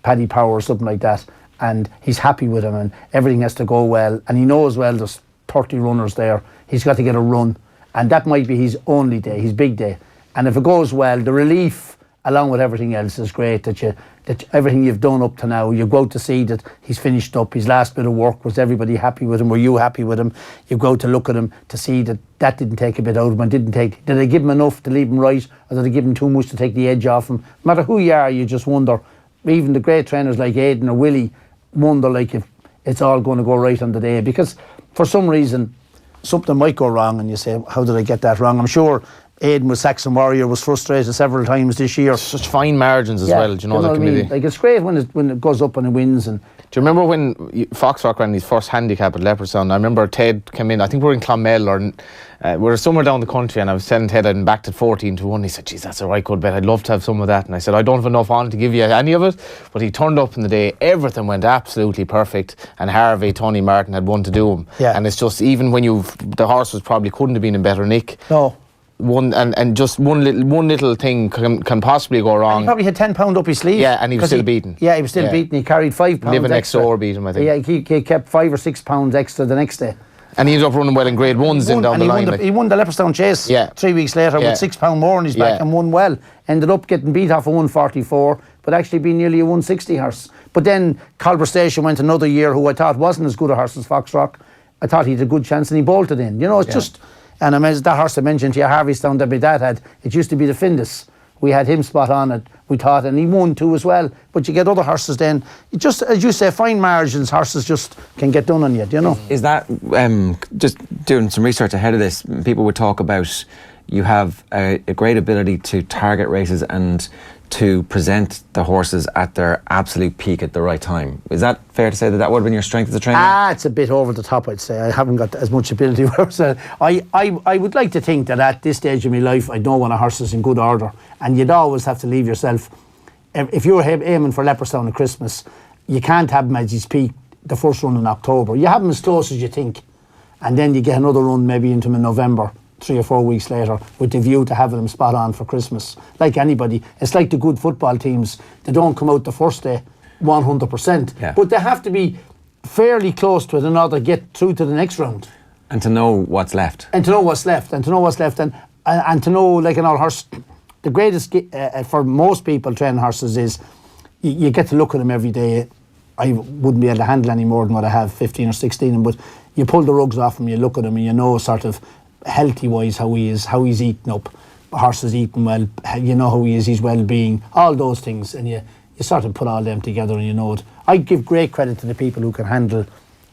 Paddy Power or something like that, and he's happy with him, and everything has to go well, and he knows well there's 30 runners there. He's got to get a run, and that might be his only day, his big day. And if it goes well, the relief along with everything else, is great that everything you've done up to now, you go out to see that he's finished up his last bit of work. Was everybody happy with him? Were you happy with him? You go out to look at him to see that didn't take a bit out of him, did they give him enough to leave him right, or did they give him too much to take the edge off him? No matter who you are, you just wonder. Even the great trainers like Aidan or Willie wonder like if it's all going to go right on the day, because for some reason something might go wrong and you say, how did I get that wrong? I'm sure Aidan with Saxon Warrior was frustrated several times this year. Such fine margins as well, do you know, the committee? I mean? Like, it's great when it goes up and it wins. And do you remember when Foxrock ran his first handicap at Leopardstown? I remember Ted came in, I think we were in Clonmel or we were somewhere down the country, and I was telling Ted I'd backed at 14-1. He said, geez, that's a right good bet, I'd love to have some of that. And I said, I don't have enough on to give you any of it. But he turned up in the day, everything went absolutely perfect, and Harvey, Tony Martin had one to do him. Yeah. And it's just, even when the horse probably couldn't have been in better nick. No. Just one little thing can possibly go wrong. And he probably had £10 up his sleeve. Yeah, and he was still beaten. Yeah, he was still beaten. He carried £5 Living next extra. door beat him, I think. Yeah, he kept £5 or £6 extra the next day. And he ended up running well in grade ones down the line. He won the Leopardstown Chase 3 weeks later with £6 more on his back and won well. Ended up getting beat off a 144, but actually being nearly a 160 horse. But then Colbert Station went another year, who I thought wasn't as good a horse as Foxrock. I thought he had a good chance and he bolted in. You know, it's just... And I mean, that horse I mentioned to you, Harveystown, that my dad had, it used to be the Findus. We had him spot on it, we thought, and he won too as well. But you get other horses then, just as you say, fine margins, horses just can get done on you, do you know? Is that, just doing some research ahead of this, people would talk about you have a great ability to target races and to present the horses at their absolute peak at the right time. Is that fair to say that would have been your strength as a trainer? It's a bit over the top, I'd say. I haven't got as much ability. I would like to think that at this stage of my life, I know when a horse is in good order, and you'd always have to leave yourself. If you're aiming for Leopardstown at Christmas, you can't have him at his peak the first run in October. You have him as close as you think, and then you get another run maybe into him in November, 3 or 4 weeks later, with the view to having them spot on for Christmas. Like anybody, it's like the good football teams. They don't come out the first day 100%, but they have to be fairly close to it in order to get through to the next round. And to know what's left. And to know what's left, and to know, like an old horse, the greatest for most people training horses is you get to look at them every day. I wouldn't be able to handle any more than what I have, 15 or 16, but you pull the rugs off him, you look at him, and you know sort of healthy wise how he's eating up. The horse is eating well, you know how he is, his well-being, all those things, and you sort of put all them together and you know it. I give great credit to the people who can handle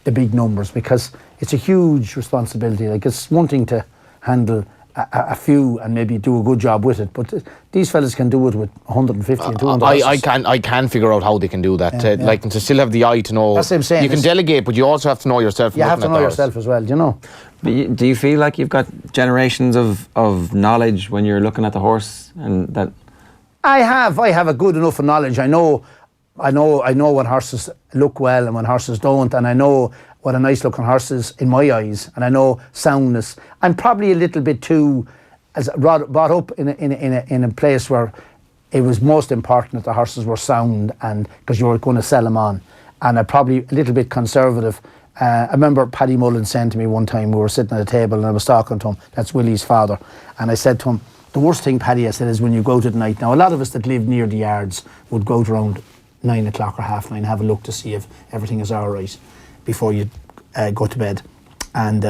the big numbers, because it's a huge responsibility. Like, it's one thing to handle a few and maybe do a good job with it, but these fellas can do it with 150 and 200 horses. I can figure out how they can do that. Like, to still have the eye to know. That's what I'm saying. You can delegate, but you also have to know yourself. You have to know yourself as well, you know. But do you feel like you've got generations of knowledge when you're looking at the horse, and that? I have a good enough knowledge. I know when horses look well and when horses don't, and I know what a nice looking horse is in my eyes, and I know soundness. I'm probably a little bit too brought up in a place where it was most important that the horses were sound, and because you were going to sell them on, and I'm probably a little bit conservative. I remember Paddy Mullen saying to me one time, we were sitting at a table and I was talking to him, that's Willie's father, and I said to him, the worst thing, Paddy, I said, is when you go out at night. Now, a lot of us that live near the yards would go out around 9 o'clock or 9:30, have a look to see if everything is all right before you go to bed. And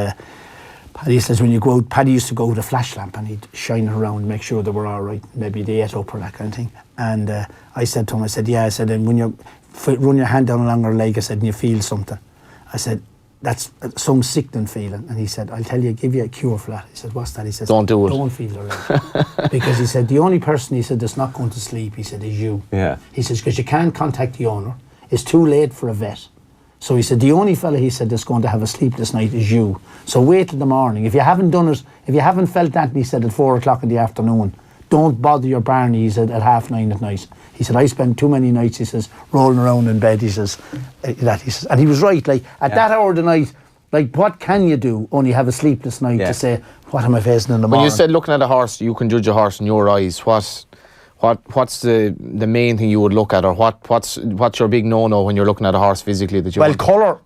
Paddy says, when you go out, Paddy used to go with a flash lamp and he'd shine it around, make sure they were all right, maybe they ate up or that kind of thing. And I said to him, I said, and when you run your hand down along her leg, I said, and you feel something, I said, that's some sickening feeling. And he said, I'll tell you, give you a cure for that. He said, what's that? He said, don't do it. Don't feel the leg. Because he said, the only person, he said, that's not going to sleep, he said, is you. Yeah. He says, because you can't contact the owner. It's too late for a vet. So he said, the only fella, he said, that's going to have a sleepless night is you. So wait till the morning. If you haven't done it, if you haven't felt that, he said, at 4 o'clock in the afternoon, don't bother your Barney, he said, at 9:30 at night. He said, I spend too many nights, he says, rolling around in bed, he says, and he was right, like, at that hour of the night, like, what can you do? Only have a sleepless night to say, what am I facing in the morning? When you said looking at a horse, you can judge a horse in your eyes. What's the main thing you would look at, or what's your big no-no when you're looking at a horse physically that you? Well, colour.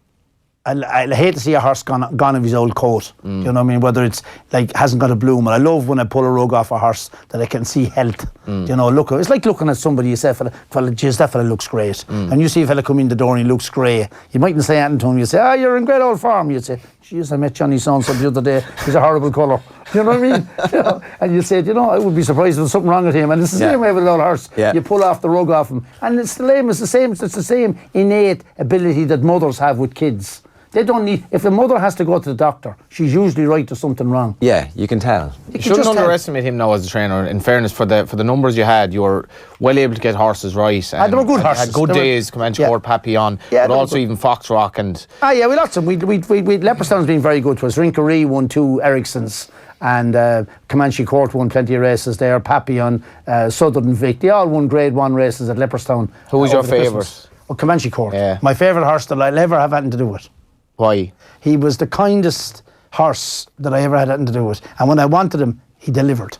I hate to see a horse gone of his old coat. Do you know what I mean? Whether it's like hasn't got a bloom. And I love when I pull a rug off a horse that I can see health. Do you know, look, it's like looking at somebody. You say, fella, geez, that fella looks great. And you see a fella come in the door and he looks grey. You mightn't say anything to him. You say, oh, you're in great old form. You'd say, geez, I met Johnny so-and-so the other day. He's a horrible colour. You know what I mean? You know? And you say, you know, I would be surprised if there's something wrong with him. And it's the same way with an old horse. Yeah. You pull off the rug off him. And it's the same innate ability that mothers have with kids. They don't need. If the mother has to go to the doctor, she's usually right to something wrong. Yeah, you can tell. You shouldn't underestimate him now as a trainer. In fairness, for the numbers you had, you were well able to get horses right. And they were good horses. Had good days, Comanche Court, Papillon, but also even Foxrock and. Yeah, we lots of them. Leopardstown's been very good to us. Rinkaree won 2 Ericssons, and Comanche Court won plenty of races there. Papillon, Southern Vic, they all won Grade 1 races at Leopardstown. Who was your favourite? Well, Comanche Court. Yeah. My favourite horse that I'll ever have anything to do with. Why? He was the kindest horse that I ever had anything to do with. And when I wanted him, he delivered.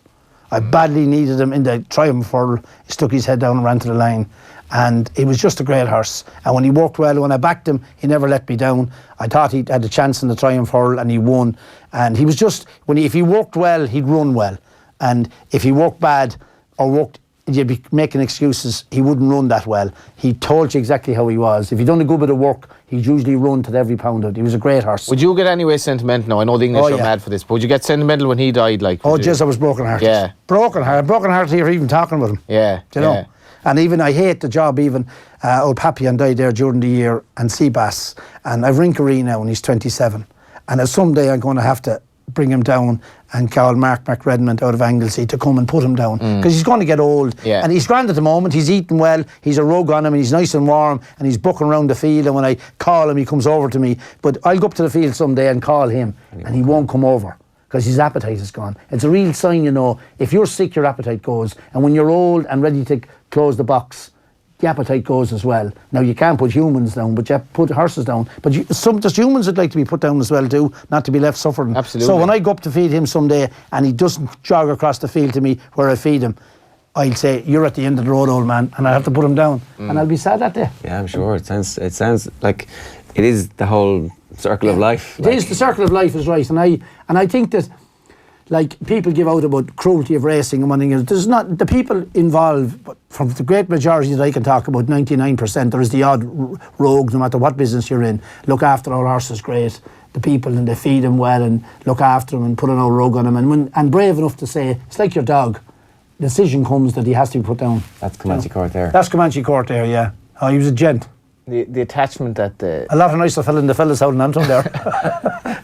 I badly needed him in the Triumph Hurl. He stuck his head down and ran to the line. And he was just a great horse. And when he worked well, when I backed him, he never let me down. I thought he had a chance in the Triumph Hurl and he won. And he was just, if he worked well, he'd run well. And if he worked bad or you'd be making excuses, he wouldn't run that well. He told you exactly how he was. If he'd done a good bit of work, he'd usually run to every pound of it. He was a great horse. Would you get anyway sentimental now? I know the English are mad for this, but would you get sentimental when he died? Like, oh, jeez, I was broken-hearted. Yeah. Broken-hearted here even talking about him. Yeah. Do you know? And even I hate the job even. Old Papillon died there during the year, and Seabass. And I've Rinkaree now and he's 27. And someday I'm going to have to bring him down and call Mark McRedmond out of Anglesey to come and put him down, because he's going to get old. And he's grand at the moment. He's eating well, he's a rug on him, and he's nice and warm, and he's bucking around the field, and when I call him he comes over to me. But I'll go up to the field someday and call him and he won't come over because his appetite is gone. It's a real sign, you know, if you're sick your appetite goes, and when you're old and ready to close the box, the appetite goes as well. Now you can't put humans down, but you put horses down. But there's humans would like to be put down as well too, not to be left suffering. Absolutely. So when I go up to feed him someday and he doesn't jog across the field to me where I feed him, I'll say, you're at the end of the road, old man, and I'll have to put him down. And I'll be sad that day. Yeah, I'm sure. It sounds like it is the whole circle of life. It is, the circle of life is right. And I think that, like, people give out about cruelty of racing and one thing. There's not the people involved, but from the great majority that I can talk about, 99%, there is the odd rogue, no matter what business you're in. Look after our horses great. The people, and they feed them well and look after them and put an old rogue on them and brave enough to say, it's like your dog. The decision comes that he has to be put down. That's Comanche Court there. That's Comanche Court there, yeah. Oh, he was a gent. The attachment that a lot of nicer fella in the fellas out in Antrim there.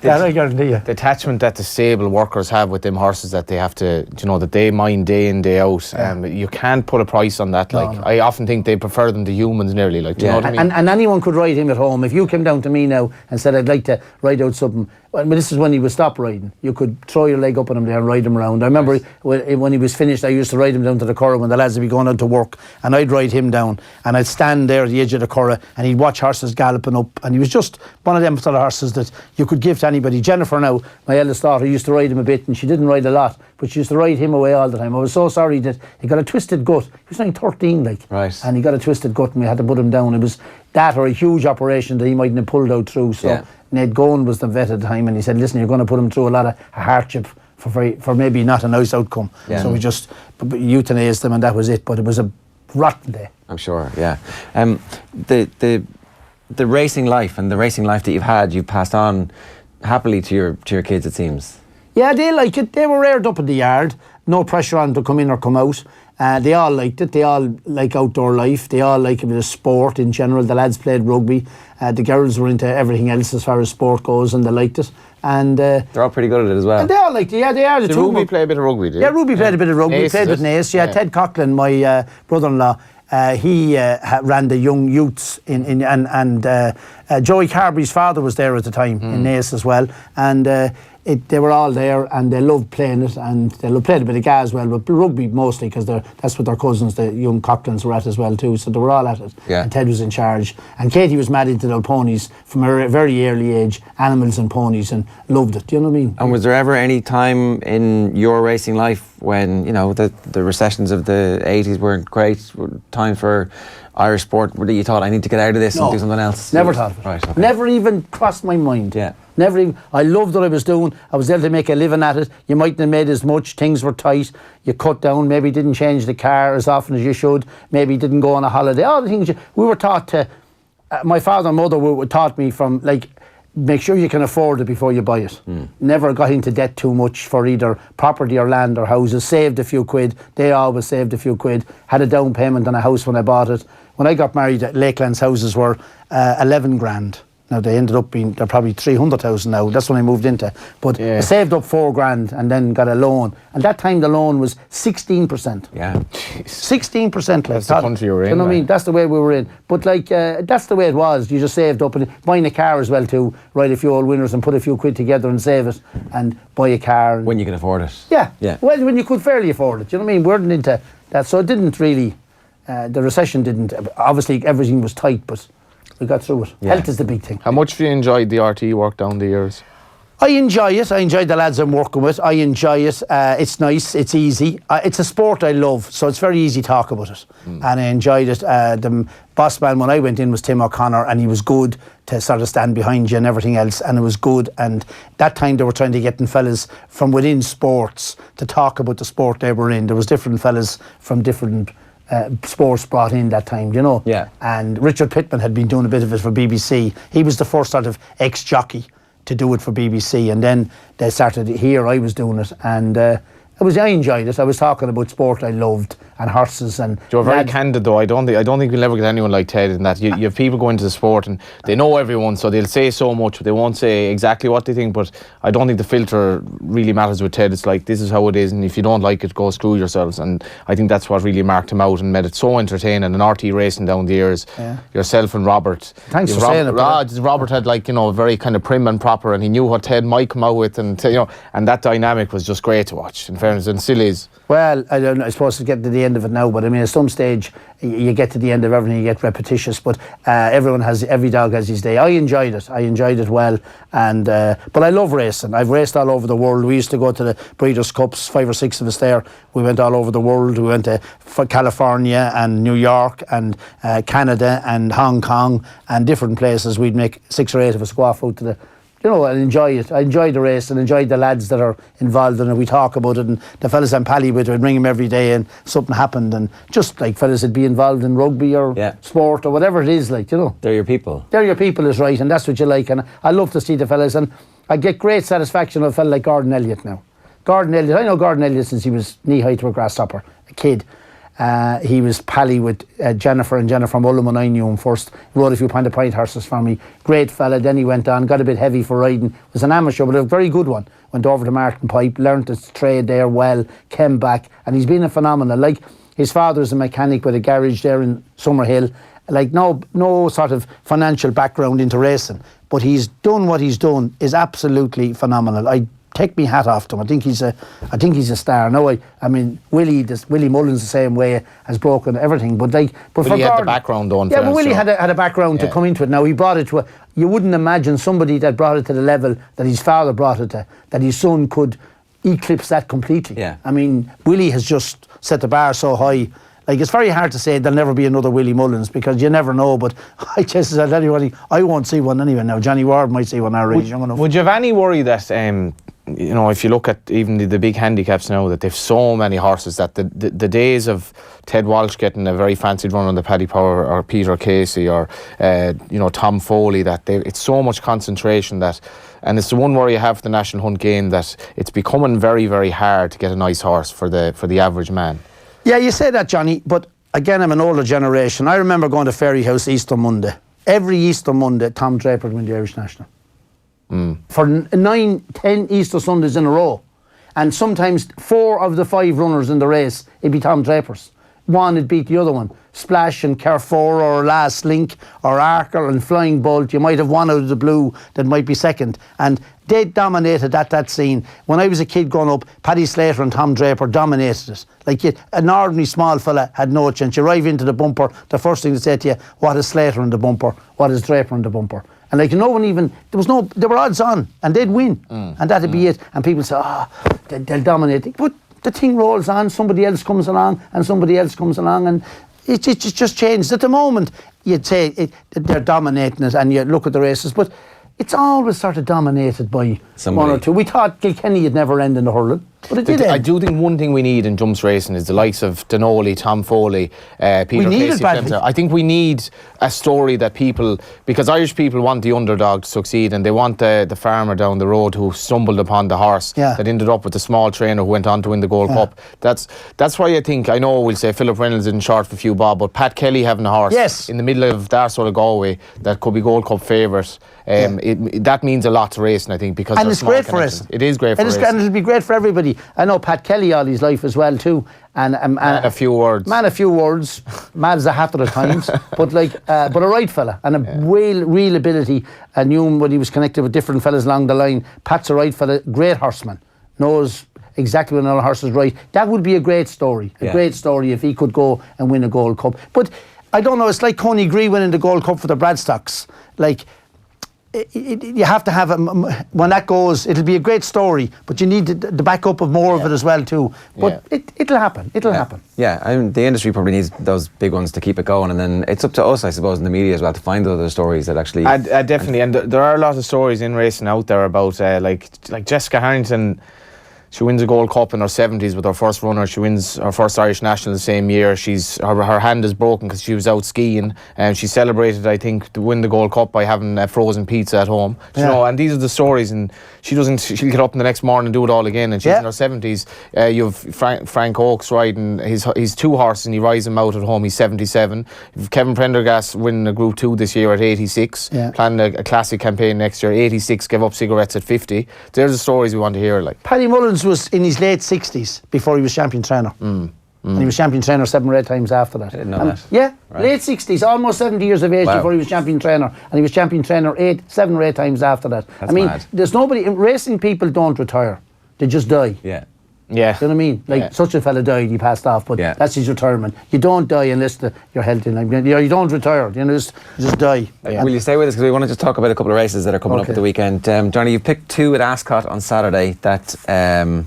That I guarantee you. The attachment that the stable workers have with them horses that they have to, you know, that they mind day in, day out. You can't put a price on that. No. I often think they prefer them to humans nearly. Like, do you know what I mean? And anyone could ride him at home. If you came down to me now and said, I'd like to ride out something, well, this is when he would stop riding. You could throw your leg up on him there and ride him around. I remember when he was finished, I used to ride him down to the Curragh when the lads would be going out to work, and I'd ride him down and I'd stand there at the edge of the Curragh and he'd watch horses galloping up, and he was just one of them sort of horses that you could give to anybody. Jennifer now, my eldest daughter, used to ride him a bit, and she didn't ride a lot, but she used to ride him away all the time. I was so sorry that he got a twisted gut. He was only 13, like, and he got a twisted gut and we had to put him down. It was that or a huge operation that he mightn't have pulled out through. So Ned Gowan was the vet at the time, and he said, listen, you're going to put him through a lot of hardship for maybe not a nice outcome. So we just euthanized him and that was it. But it was a rotten day. I'm sure, yeah. The racing life and the racing life that you've passed on happily to your kids, it seems. Yeah, they like it. They were reared up in the yard. No pressure on to come in or come out. They all liked it. They all like outdoor life. They all like a bit of sport in general. The lads played rugby. The girls were into everything else as far as sport goes, and they liked it. And they're all pretty good at it as well. And they all liked it. Yeah, they are. Did Ruby play a bit of rugby? Did yeah, Ruby played a bit of rugby. Nace, played with Nace. Yeah, Ted Coughlin, my brother-in-law. He ran the young youths and Joey Carberry's father was there at the time in Nace as well, and they were all there, and they loved playing it, and they played a bit of GA as well, but rugby mostly, because that's what their cousins, the young Coughlins, were at as well too, so they were all at it. Yeah. And Ted was in charge, and Katie was mad into the ponies from a very early age, animals and ponies, and loved it. Do you know what I mean? And was there ever any time in your racing life when, you know, the recessions of the 80s weren't great, time for Irish sport, that you thought, I need to get out of this and do something else? Never thought of it. Right, okay. Never even crossed my mind. Yeah. Never even. I loved what I was doing. I was able to make a living at it. You mightn't have made as much. Things were tight. You cut down. Maybe didn't change the car as often as you should. Maybe didn't go on a holiday. All the things we were taught to. My father and mother taught me from, like, make sure you can afford it before you buy it. Never got into debt too much for either property or land or houses. Saved a few quid. They always saved a few quid. Had a down payment on a house when I bought it. When I got married, Lakeland's houses were 11 grand. Now they ended up being, they're probably 300,000 now. That's when I moved into. But I saved up 4 grand and then got a loan. And that time the loan was 16%. Yeah. 16%. Like, that's the country you were in. You know what I mean? Like. That's the way we were in. But like, that's the way it was. You just saved up, and buying a car as well too. Write a few old winners and put a few quid together and save it and buy a car. When you can afford it. Yeah. Yeah. Well, when you could fairly afford it. You know what I mean? We weren't into that. So it didn't really, the recession didn't, obviously everything was tight, but we got through it. Yeah. Health is the big thing. How much have you enjoyed the RT work down the years? I enjoy it. I enjoy the lads I'm working with. I enjoy it. It's nice. It's easy. It's a sport I love, so it's very easy to talk about it. And I enjoyed it. The boss man when I went in was Tim O'Connor, and he was good to sort of stand behind you and everything else, and it was good. And that time they were trying to get in fellas from within sports to talk about the sport they were in. There was different fellas from different sports brought in that time, you know. Yeah. And Richard Pittman had been doing a bit of it for BBC. He was the first sort of ex-jockey to do it for BBC, and then they started here. I was doing it, and I enjoyed it. I was talking about sport I loved and horses and. You're very candid though. I don't think we'll ever get anyone like Ted in that. You have people going into the sport and they know everyone, so they'll say so much, but they won't say exactly what they think. But I don't think the filter really matters with Ted. It's like, this is how it is, and if you don't like it, go screw yourselves. And I think that's what really marked him out and made it so entertaining. And RT racing down the years, yourself and Robert. Thanks for saying it. Robert had, like, you know, very kind of prim and proper, and he knew what Ted might come out with, and you know, and that dynamic was just great to watch. In fairness, and still is. Well, I don't know, I suppose to get to the end of it now, but I mean, at some stage you get to the end of everything, you get repetitious, but every dog has his day. I enjoyed it well, and but I love racing. I've raced all over the world. We used to go to the Breeders' Cups, 5 or 6 of us there. We went all over the world. We went to California and New York and Canada and Hong Kong and different places. We'd make 6 or 8 of us go off out to the, you know, and enjoy it. I enjoy the race and enjoy the lads that are involved in it. We talk about it, and the fellas I'm pally with, I'd ring them every day and something happened, and just like fellas would be involved in rugby or sport or whatever it is, like, you know. They're your people. They're your people is right, and that's what you like. And I love to see the fellas, and I get great satisfaction of a fella like Gordon Elliott now. Gordon Elliott, I know Gordon Elliott since he was knee-high to a grasshopper, a kid. He was pally with Jennifer Mullen when I knew him first. He rode a few point horses for me. Great fella. Then he went on, got a bit heavy for riding. Was an amateur, but a very good one. Went over to Martin Pipe, learnt his trade there well, came back, and he's been a phenomenal. Like, his father's a mechanic with a garage there in Summerhill. Like, no sort of financial background into racing, but he's done what he's done is absolutely phenomenal. I take me hat off to him. I think he's a star. No, I mean Willie Mullins the same way has broken everything. But Willie for had Gordon, the background on. Yeah, but Willie had a background to come into it. Now he brought it to you wouldn't imagine somebody that brought it to the level that his father brought it to, that his son could eclipse that completely. Yeah. I mean, Willie has just set the bar so high. Like, it's very hard to say there'll never be another Willie Mullins, because you never know. But I just said anybody, I won't see one anyway now. Johnny Ward might see one already. He's young enough. Would you have any worry that you know, if you look at even the big handicaps now, that they've so many horses, that the days of Ted Walsh getting a very fancied run on the Paddy Power, or Peter Casey, or you know, Tom Foley, that it's so much concentration that, and it's the one worry you have for the National Hunt game, that it's becoming very, very hard to get a nice horse for the average man. Yeah, you say that, Johnny, but again, I'm an older generation. I remember going to Ferry House Easter Monday. Every Easter Monday, Tom Draper would win the Irish National. For 9, 10 Easter Sundays in a row. And sometimes 4 of the 5 runners in the race, it'd be Tom Draper's. one would beat the other one. Splash and Carrefour or Last Link or Arkle and Flying Bolt. You might have one out of the blue that might be second. And they dominated that scene. When I was a kid growing up, Paddy Slater and Tom Draper dominated it. Like an ordinary small fella had no chance. You arrive into the bumper, the first thing they say to you, what is Slater in the bumper? What is Draper in the bumper? And like no one even, there were odds on and they'd win. And that'd be it. And people say, they'll dominate. But the thing rolls on, somebody else comes along and somebody else comes along and it just changed. At the moment, you'd say they're dominating it and you look at the races, but it's always sort of dominated by one or two. We thought Kilkenny would never end in the hurling, but it did end. I do think one thing we need in jumps racing is the likes of Denoli, Tom Foley, Peter Casey. I think we need a story that people, because Irish people want the underdog to succeed and they want the farmer down the road who stumbled upon the horse that ended up with the small trainer who went on to win the Gold Cup. That's why I think, I know we'll say Philip Reynolds didn't short for a few bob, but Pat Kelly having a horse in the middle of that sort of Galway that could be Gold Cup favourite, that means a lot to racing, I think, because and it's great for us. It is great for us. And it'll be great for everybody. I know Pat Kelly all his life as well too. And a few words. Man, a few words. Mad as a hat at times. But a right fella and a real ability. I knew him when he was connected with different fellas along the line. Pat's a right fella, great horseman. Knows exactly when all horse is right. That would be a great story. A great story if he could go and win a Gold Cup. But I don't know, it's like Coney Gree winning the Gold Cup for the Bradstocks. Like, you have to have when that goes, it'll be a great story, but you need the backup of more of it as well too. But it'll happen. It'll happen. Yeah, I mean, the industry probably needs those big ones to keep it going, and then it's up to us, I suppose, in the media as well to find other stories that actually. Definitely, and there are a lot of stories in racing out there about like Jessica Harrington. She wins a Gold Cup in her 70s with her first runner. She wins her first Irish National the same year. Her hand is broken because she was out skiing, and she celebrated, I think, to win the Gold Cup by having a frozen pizza at home. You know, and these are the stories. And she'll get up in the next morning and do it all again. And she's in her 70s. You have Frank Oakes riding his two horses, and he rides them out at home. He's 77. Kevin Prendergast winning a Group 2 this year at 86. Planning a classic campaign next year. 86, gave up cigarettes at 50. There's the stories we want to hear. Like Paddy Mullins was in his late 60s before he was champion trainer. And he was champion trainer 7 or 8 times after that. I didn't know that. Yeah, late 60s, almost 70 years of age before he was champion trainer. And he was champion trainer 7 or 8 times after that. That's mad. There's nobody, racing people don't retire. They just die. Yeah. Do you know what I mean? Like such a fella died, he passed off, but that's his retirement. You don't die unless you're healthy. You don't retire, you just die. Will you stay with us? Because we want to just talk about a couple of races that are coming up at the weekend. Johnny, you've picked 2 at Ascot on Saturday that are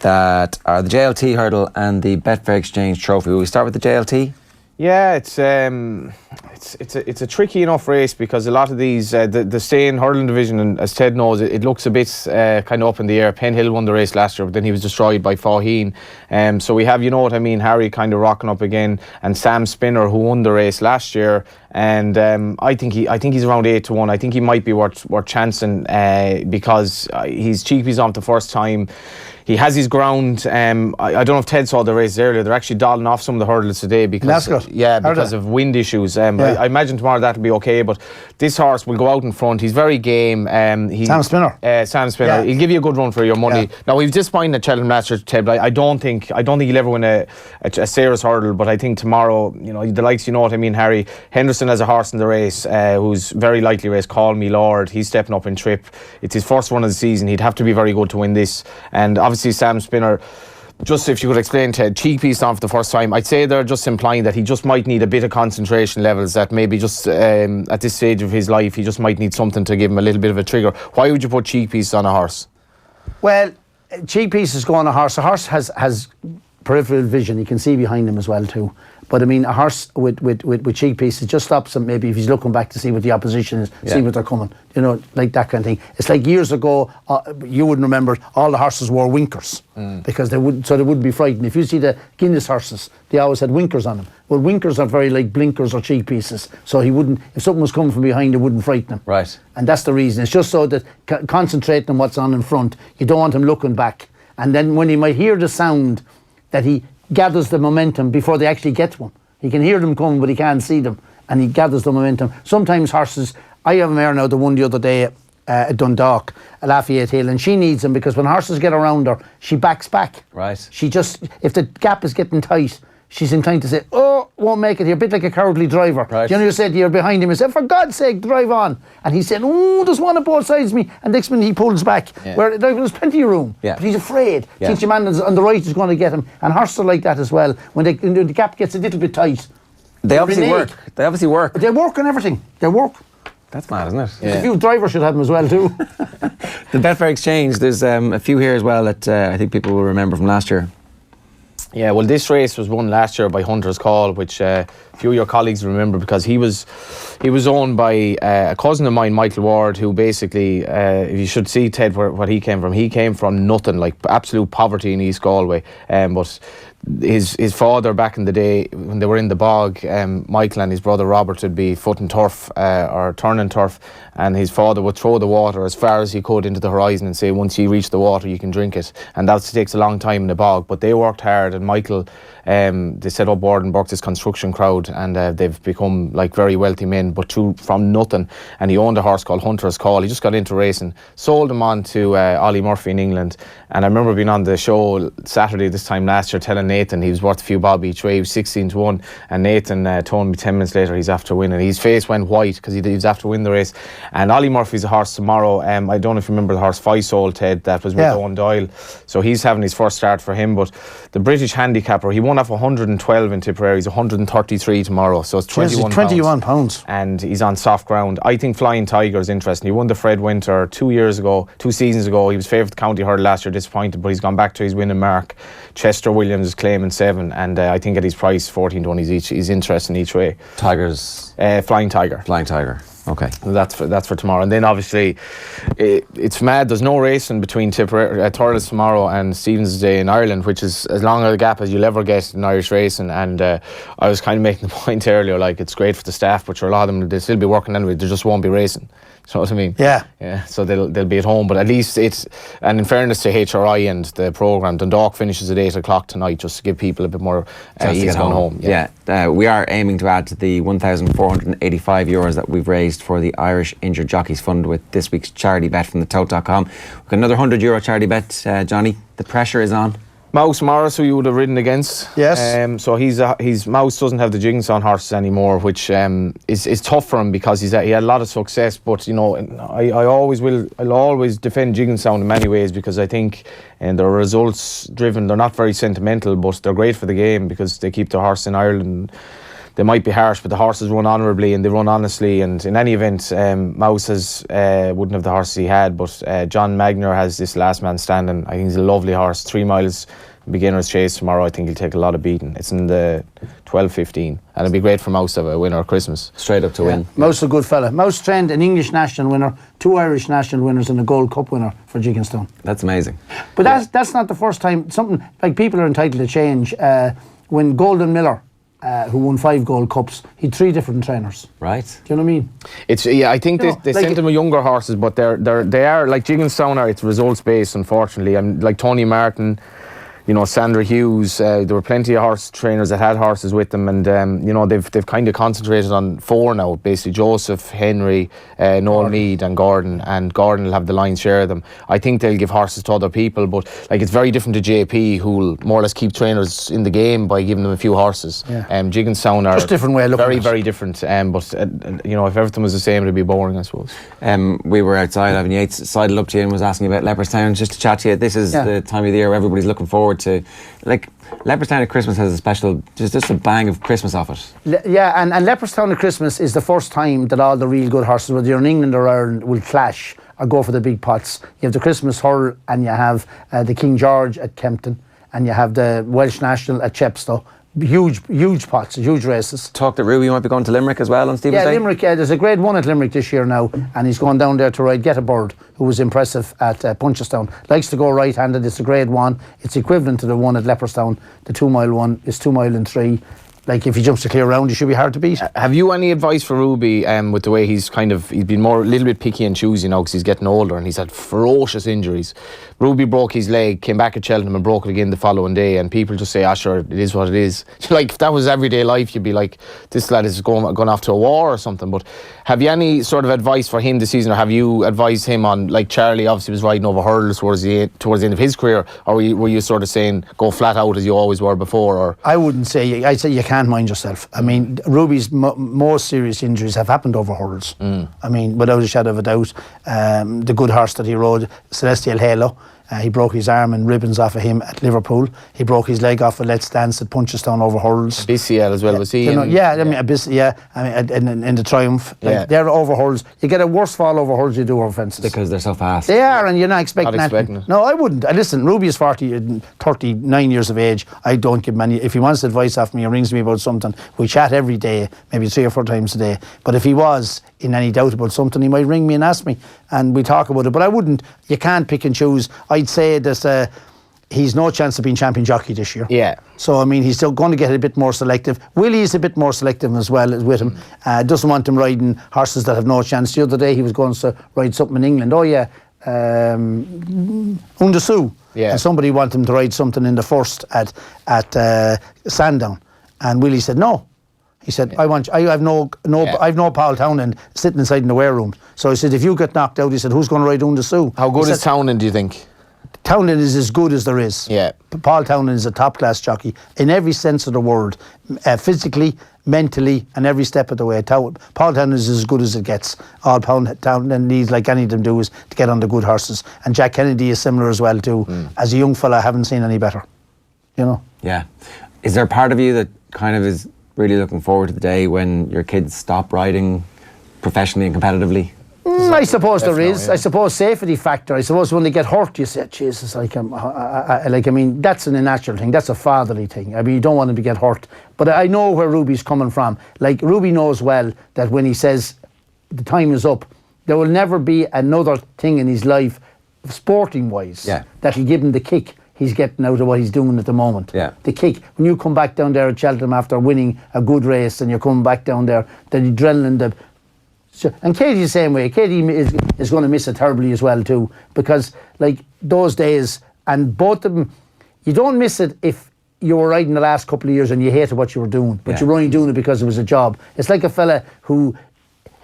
the JLT hurdle and the Betfair Exchange Trophy. Will we start with the JLT? Yeah, it's a tricky enough race because a lot of these the staying hurling division, and as Ted knows, it looks a bit kind of up in the air. Penhill won the race last year, but then he was destroyed by Faugheen. So we have, you know what I mean, Harry kind of rocking up again, and Sam Spinner, who won the race last year. And I think he's around 8-1. I think he might be worth chancing because he's cheap. He's on the first time. He has his ground. I don't know if Ted saw the race earlier. They're actually dialing off some of the hurdles today because of wind issues. I imagine tomorrow that'll be okay. But this horse will go out in front. He's very game. Sam Spinner. Sam Spinner. Yeah. He'll give you a good run for your money. Yeah. Now, he was disappointed at Cheltenham last year, Ted. But I don't think he'll ever win a serious hurdle. But I think tomorrow, you know, the likes, you know what I mean, Harry Henderson has a horse in the race who's very likely race. Call Me Lord. He's stepping up in trip. It's his first one of the season. He'd have to be very good to win this. And obviously Sam Spinner, just if you could explain, Ted, cheap he's on for the first time. I'd say they're just implying that he just might need a bit of concentration levels, that maybe just at this stage of his life he just might need something to give him a little bit of a trigger. Why would you put cheap piece on a horse? Well, cheap pieces go on a horse. A horse has peripheral vision. You can see behind him as well too. But I mean, a horse with cheek pieces just stops him maybe if he's looking back to see what the opposition is, see what they're coming. You know, like that kind of thing. It's like years ago, you wouldn't remember, all the horses wore winkers because they wouldn't be frightened. If you see the Guinness horses, they always had winkers on them. Well, winkers are very like blinkers or cheek pieces. So he wouldn't, if something was coming from behind, it wouldn't frighten him. Right. And that's the reason. It's just so that concentrating on what's on in front, you don't want him looking back. And then when he might hear the sound, that he gathers the momentum before they actually get one. He can hear them coming, but he can't see them, and he gathers the momentum. Sometimes horses, I have a mare now, the one the other day at Dundalk, at Lafayette Hill, and she needs them because when horses get around her, she backs back. Right. She just, if the gap is getting tight, she's inclined to say, oh, won't make it. You're a bit like a cowardly driver. Right. You said you're behind him and said, for God's sake, drive on. And he said, oh, there's one on both sides of me. And next minute he pulls back. Yeah. Where there's plenty of room. Yeah. But he's afraid. Yeah. Thinks your man on the right is going to get him. And horses are like that as well. When the gap gets a little bit tight. They obviously work. They obviously work. They work on everything. They work. That's mad, isn't it? Yeah. A few drivers should have them as well too. The Betfair Exchange, there's a few here as well that I think people will remember from last year. Yeah, well, this race was won last year by Hunter's Call, which a few of your colleagues remember because he was owned by a cousin of mine, Michael Ward, who basically, if you should see Ted what he came from nothing, like absolute poverty in East Galway, but his father back in the day when they were in the bog, Michael and his brother Robert would be footing turf or turning turf, and his father would throw the water as far as he could into the horizon and say, once you reach the water you can drink it, and that takes a long time in the bog. But they worked hard, and Michael, they set up Warden Burke, this construction crowd, and they've become like very wealthy men, but from nothing. And he owned a horse called Hunter's Call. He just got into racing, sold him on to Ollie Murphy in England. And I remember being on the show Saturday this time last year telling Nathan he was worth a few bob each way. He was 16-1, and Nathan told me 10 minutes later he's after winning. His face went white because he was after winning the race. And Ollie Murphy's a horse tomorrow. I don't know if you remember the horse Five-Soul, Ted, that was with Owen Doyle. So he's having his first start for him. But the British handicapper, he won off 112 in Tipperary. He's 133 tomorrow, so it's 21 pounds. And he's on soft ground. I think Flying Tiger is interesting. He won the Fred Winter 2 seasons ago. He was favoured county hurdle last year, disappointed, but he's gone back to his winning mark. Chester Williams is claiming 7, and I think at his price 14-20 he's interesting each way. Tigers. Flying Tiger. Flying Tiger. Okay. That's for tomorrow. And then obviously it's mad, there's no racing between Thurles tomorrow and Stevens Day in Ireland, which is as long a gap as you'll ever get in Irish racing. And I was kind of making the point earlier, like it's great for the staff, but sure, a lot of them, they'll still be working anyway, they just won't be racing. You know what I mean? Yeah. So they'll be at home, but at least and in fairness to HRI and the programme, Dundalk finishes at 8 o'clock tonight just to give people a bit more ease going home. Yeah. We are aiming to add to the €1,485 that we've raised for the Irish Injured Jockeys Fund with this week's charity bet from thetote.com. We've got another €100 charity bet, Johnny. The pressure is on. Mouse Morris, who you would have ridden against. Yes. So he's Mouse doesn't have the Jigginstown horses anymore, which is tough for him because he had a lot of success. But I'll always defend Jigginstown in many ways because I think they're results driven. They're not very sentimental, but they're great for the game because they keep the horse in Ireland. They might be harsh, but the horses run honourably and they run honestly. And in any event, Mouse wouldn't have the horses he had, but John Magner has this last man standing. I think he's a lovely horse. 3 miles beginner's chase tomorrow. I think he'll take a lot of beating. It's in the 12:15, and it'd be great for Mouse to have a winner at Christmas. Straight up to win. Mouse is a good fella. Mouse trained an English national winner, 2 Irish national winners, and a Gold Cup winner for Jigginstown. That's amazing. But that's not the first time. Something like people are entitled to change. When Golden Miller, who won 5 Gold Cups, he had 3 different trainers. Right. Do you know what I mean? I think they sent him with younger horses, but they are like Jigginstown are. It's results based, unfortunately. I'm like Tony Martin, Sandra Hughes. There were plenty of horse trainers that had horses with them, and they've kind of concentrated on 4 now. Basically, Joseph, Henry, Noel Meade, and Gordon. And Gordon will have the lion's share of them. I think they'll give horses to other people, but like it's very different to JP, who'll more or less keep trainers in the game by giving them a few horses. Jigginstown are just different way of looking very, at it. very different. But if everything was the same, it'd be boring, I suppose. We were outside. Ivan Yates sidled up to you and was asking about Leopardstown. Just to chat to you, this is the time of the year where everybody's looking forward to, like, Leopardstown at Christmas has a special, just a bang of Christmas off it. And Leopardstown at Christmas is the first time that all the real good horses, whether you're in England or Ireland, will clash or go for the big pots. You have the Christmas Hurl, and you have the King George at Kempton, and you have the Welsh National at Chepstow. Huge pots, huge races. Talk that Ruby might be going to Limerick as well on Stevens Day. Limerick, there's a grade 1 at Limerick this year now, and he's going down there to ride Get a Bird, who was impressive at Punchestown. Likes to go right-handed. It's a grade 1. It's equivalent to the one at Leopardstown. The 2 mile one is 2 mile and 3. Like if he jumps to clear round, he should be hard to beat. Have you any advice for Ruby with the way he's been a little bit picky and choosy now because he's getting older and he's had ferocious injuries. Ruby broke his leg, came back at Cheltenham and broke it again the following day, and people just say, sure, it is what it is. Like if that was everyday life, you'd be like, this lad is going off to a war or something. But have you any sort of advice for him this season, or have you advised him on, like Charlie obviously was riding over hurdles towards the end of his career, or were you sort of saying go flat out as you always were before? Or I wouldn't say, I'd say you can't mind yourself. I mean, Ruby's most serious injuries have happened over hurdles. I mean, without a shadow of a doubt. The good horse that he rode, Celestial Halo, he broke his arm and ribbons off of him at Liverpool. He broke his leg off of Let's Dance at Punchestown over hurdles. BCL as well, was he? I mean, in the Triumph. Yeah. They're over hurdles. You get a worse fall over hurdles you do over fences. Because they're so fast. They are, and you're not expecting that. It. No, I wouldn't. Listen, Ruby is 39 years of age. I don't give him any. If he wants advice off me, he rings me about something. We chat every day, maybe 3 or 4 times a day. But if he was in any doubt about something, he might ring me and ask me, and we talk about it. But I wouldn't. You can't pick and choose. I'd say that he's no chance of being champion jockey this year. Yeah. So, I mean, he's still going to get a bit more selective. Willie's a bit more selective as well with him. Doesn't want him riding horses that have no chance. The other day he was going to ride something in England. Undasoo. Yeah. And somebody wanted him to ride something in the first at Sandown. And Willie said no. He said, I have no Paul Townend sitting inside in the wear room. So he said, if you get knocked out, he said, who's going to ride Undasoo? How good is Townend, do you think? Townend is as good as there is. Yeah. Paul Townend is a top class jockey in every sense of the word, physically, mentally, and every step of the way. Paul Townend is as good as it gets. All Townend needs, like any of them do, is to get on the good horses. And Jack Kennedy is similar as well too. As a young fella, I haven't seen any better. You know. Yeah. Is there a part of you that kind of is really looking forward to the day when your kids stop riding professionally and competitively? I suppose there is. Yeah. I suppose safety factor. I suppose when they get hurt, you say, Jesus, I mean, that's an unnatural thing. That's a fatherly thing. I mean, you don't want them to get hurt. But I know where Ruby's coming from. Like, Ruby knows well that when he says the time is up, there will never be another thing in his life, sporting-wise, that will give him the kick he's getting out of what he's doing at the moment. Yeah. The kick. When you come back down there at Cheltenham after winning a good race and you're coming back down there, the adrenaline, and Katie's the same way. Katie is going to miss it terribly as well too, because like those days, and both of them, you don't miss it if you were riding the last couple of years and you hated what you were doing, but you were only doing it because it was a job. It's like a fella who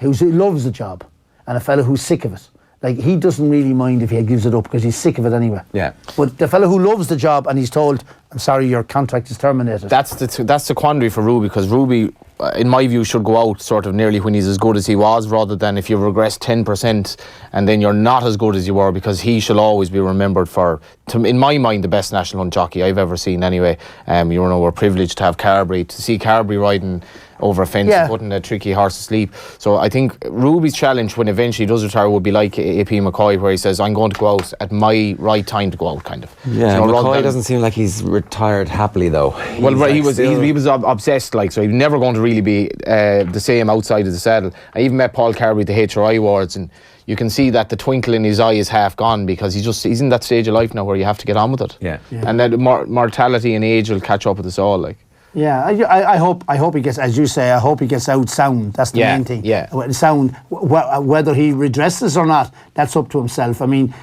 loves the job and a fella who's sick of it. Like, he doesn't really mind if he gives it up because he's sick of it anyway. Yeah. But the fellow who loves the job and he's told, I'm sorry, your contract is terminated. That's the quandary for Ruby, because Ruby, in my view, should go out sort of nearly when he's as good as he was, rather than if you regress 10% and then you're not as good as you were, because he shall always be remembered for, in my mind, the best national hunt jockey I've ever seen anyway. We're privileged to have Carberry, to see Carberry riding over a fence and putting a tricky horse to sleep. So I think Ruby's challenge when eventually he does retire would be like AP McCoy, where he says, I'm going to go out at my right time to go out, kind of. Yeah, McCoy doesn't seem like he's retired happily though. He was obsessed, like, so he's never going to really be the same outside of the saddle. I even met Paul Carberry at the HRI Awards, and you can see that the twinkle in his eye is half gone, because he's in that stage of life now where you have to get on with it. Yeah. And then mortality and age will catch up with us all, like. Yeah, I hope he gets, as you say, I hope he gets out sound. That's the main thing. Yeah. Sound, whether he redresses or not, that's up to himself. I mean,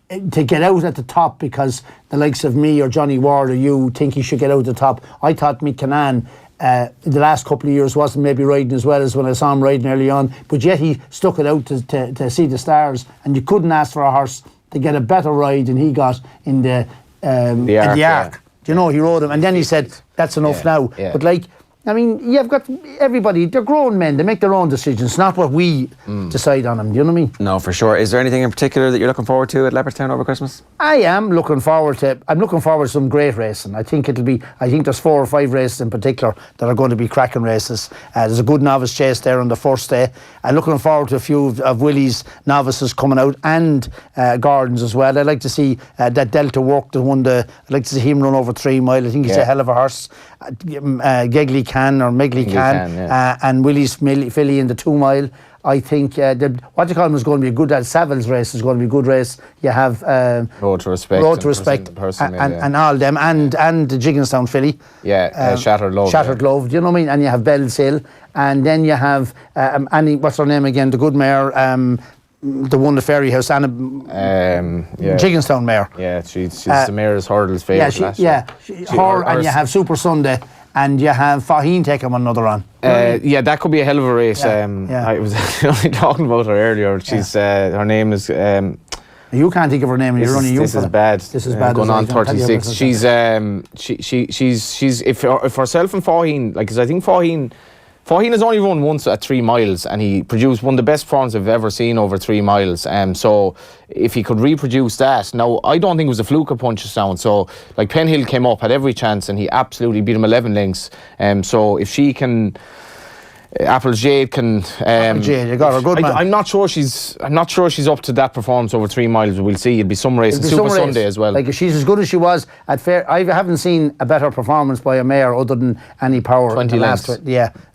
to get out at the top, because the likes of me or Johnny Ward or you think he should get out at the top. I thought Mick Canaan the last couple of years wasn't maybe riding as well as when I saw him riding early on, but yet he stuck it out to see the stars, and you couldn't ask for a horse to get a better ride than he got in the Arc. Yeah. You know, he rode him, and then he said, that's enough now. Yeah. But like, I mean, you've got everybody, they're grown men, they make their own decisions, not what we decide on them, do you know what I mean? No, for sure. Is there anything in particular that you're looking forward to at Leopardstown over Christmas? I'm looking forward to some great racing. I think there's 4 or 5 races in particular that are going to be cracking races. There's a good novice chase there on the first day. I'm looking forward to a few of Willie's novices coming out, and Gordon's as well. I'd like to see that Delta work, I'd like to see him run over 3 mile. I think he's a hell of a horse. Megley can, and Willie's filly in the 2 mile. I think what do you call them is going to be a good. Savills race is going to be a good race. You have Road to Respect, and all them, and the Jigginstown filly. Yeah, Shattered Love. Shattered Love. Do you know what I mean? And you have Bell's Hill, and then you have Annie. What's her name again? The good mare. The one, the Fairy House, Anna. Jigginstown mare. Yeah, she's the mare's hurdles favourite. And you have Super Sunday. And you have Faheen taking one another on. That could be a hell of a race. I was only talking about her earlier. She's her name is. You can't think of her name, and you're only young. This is bad. This is bad. Going on 36. She's if herself and Faheen, like, because I think Faheen has only run once at 3 miles, and he produced one of the best forms I've ever seen over 3 miles. So if he could reproduce that, now I don't think it was a fluke of Punchestown. So like Penhill came up, had every chance, and he absolutely beat him 11 lengths. So if she can. Apple's Jade can. Jade, you got her good man. I'm not sure she's up to that performance over 3 miles. But we'll see. It'll be some race. Super Sunday as well. Like, she's as good as she was at Fair. I haven't seen a better performance by a mare other than Annie Power. 20 lengths.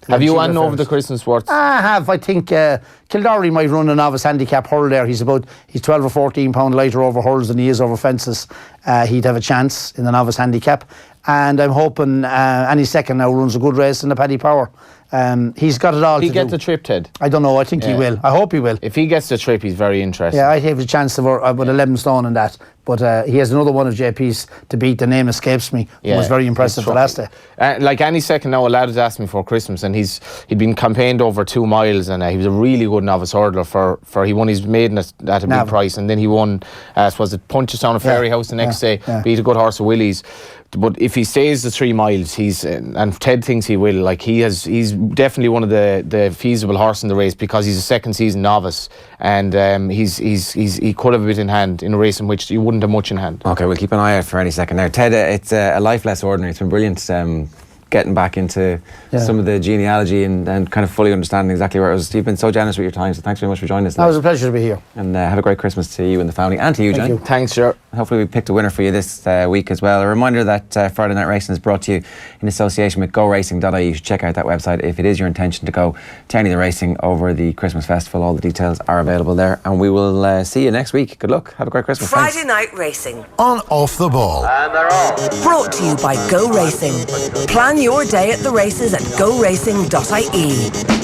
Have you won over the Christmas Worth? I have. I think Kildare might run a novice handicap hurl there. He's 12 or 14 pound lighter over hurls than he is over fences. He'd have a chance in the novice handicap. And I'm hoping Annie Second now runs a good race in the Paddy Power. He's got it all to do. He get the trip, Ted? I don't know. I think he will. I hope he will. If he gets the trip, he's very interesting. Yeah, I have a chance of with 11 stone in that. But he has another one of JP's to beat. The name escapes me. It was very impressive the last day. Like Annie Second now, a lad had asked me for Christmas, and he'd been campaigned over 2 miles, and he was a really good novice hurdler for he won his maiden at a big price, and then he won was it Punchestown and Fairy House the next day, beat a good horse of Willie's. But if he stays the 3 miles, and Ted thinks he will. Like, he's definitely one of the feasible horse in the race, because he's a second season novice, and he could have a bit in hand in a race in which you wouldn't have much in hand. Okay, we'll keep an eye out for Any Second there. Ted, it's a life less ordinary. It's been brilliant getting back into some of the genealogy and kind of fully understanding exactly where it was. You've been so generous with your time, so thanks very much for joining us. It was a pleasure to be here. And have a great Christmas to you and the family, and to you, Johnny. Thanks, sure. Hopefully we picked a winner for you this week as well. A reminder that Friday Night Racing is brought to you in association with GoRacing.ie. You should check out that website if it is your intention to go to any of the racing over the Christmas festival. All the details are available there, and we will see you next week. Good luck. Have a great Christmas. Friday Night Racing on Off the Ball. And they're off. Brought to you by Go Racing. Plan your day at the races at GoRacing.ie.